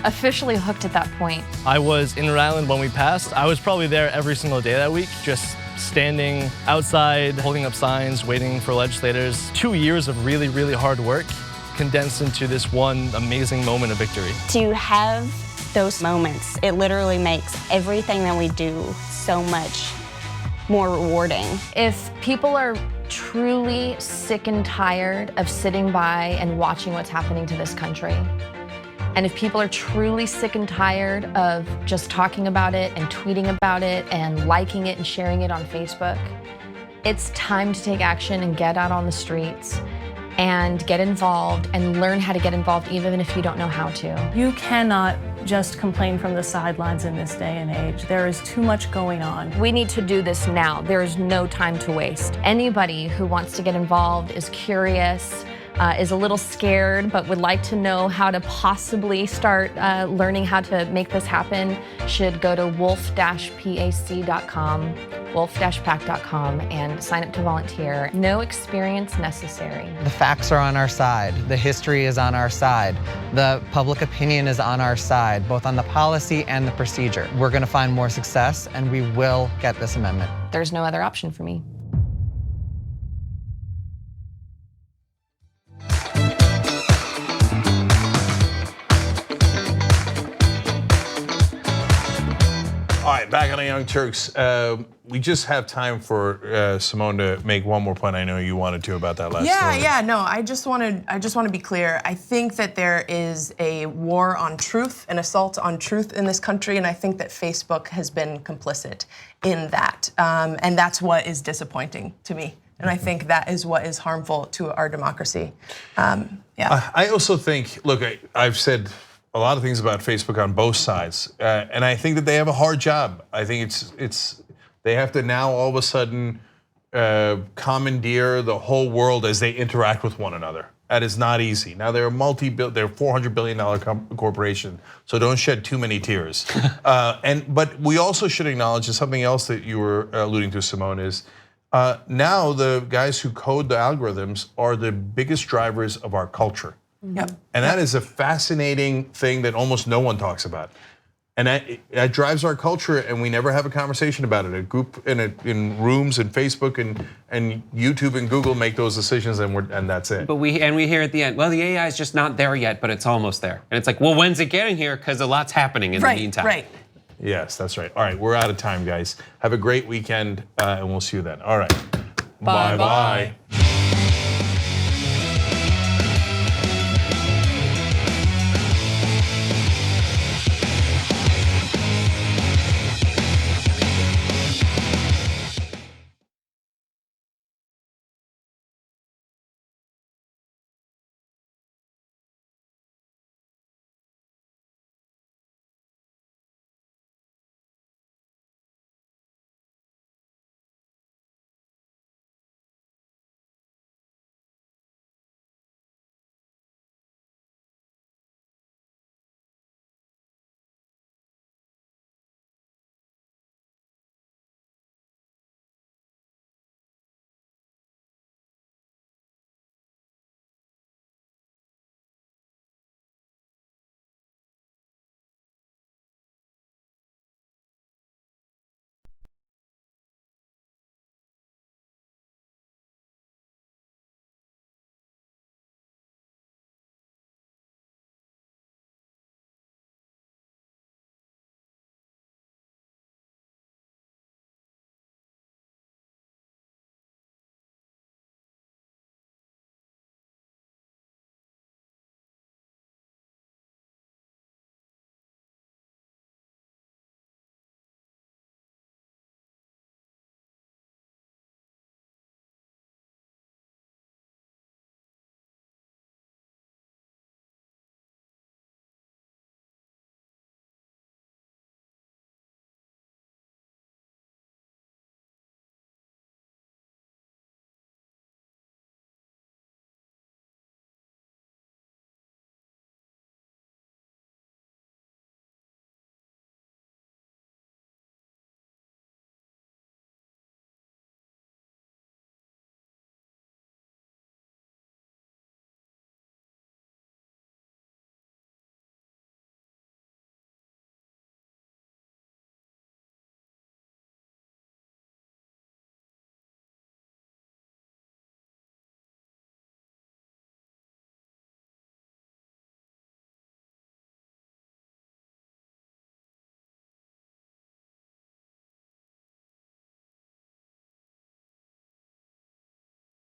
officially hooked at that point. I was in Rhode Island when we passed. I was probably there every single day that week, just standing outside, holding up signs, waiting for legislators. 2 years of really, really hard work condensed into this one amazing moment of victory. To have those moments, it literally makes everything that we do so much more rewarding. If people are truly sick and tired of sitting by and watching what's happening to this country, and if people are truly sick and tired of just talking about it and tweeting about it and liking it and sharing it on Facebook, it's time to take action and get out on the streets and get involved and learn how to get involved even if you don't know how to. You cannot just complain from the sidelines in this day and age. There is too much going on. We need to do this now. There is no time to waste. Anybody who wants to get involved, is curious, is a little scared, but would like to know how to possibly start learning how to make this happen, should go to wolf-pac.com, wolf-pac.com, and sign up to volunteer. No experience necessary. The facts are on our side. The history is on our side. The public opinion is on our side, both on the policy and the procedure. We're going to find more success, and we will get this amendment. There's no other option for me. All right, back on the Young Turks. We just have time for Simone to make one more point. I know you wanted to about that last story. Yeah, no, I just want to be clear. I think that there is a war on truth, an assault on truth in this country, and I think that Facebook has been complicit in that. And that's what is disappointing to me. And I think that is what is harmful to our democracy. Yeah. I also think, look, I've said a lot of things about Facebook on both sides, and I think that they have a hard job. I think they have to now all of a sudden commandeer the whole world as they interact with one another. That is not easy. Now they're they're a $400 billion corporation, so don't shed too many tears. But we also should acknowledge, and something else that you were alluding to, Simone, is now the guys who code the algorithms are the biggest drivers of our culture. Yep. And that is a fascinating thing that almost no one talks about. And that drives our culture, and we never have a conversation about it. A group in rooms and Facebook and YouTube and Google make those decisions, and that's it. But we hear at the end, well, the AI is just not there yet, but it's almost there. And it's like, well, when's it getting here? Because a lot's happening in the meantime. Right. Yes, that's right. All right, we're out of time, guys. Have a great weekend, and we'll see you then. All right. Bye-bye.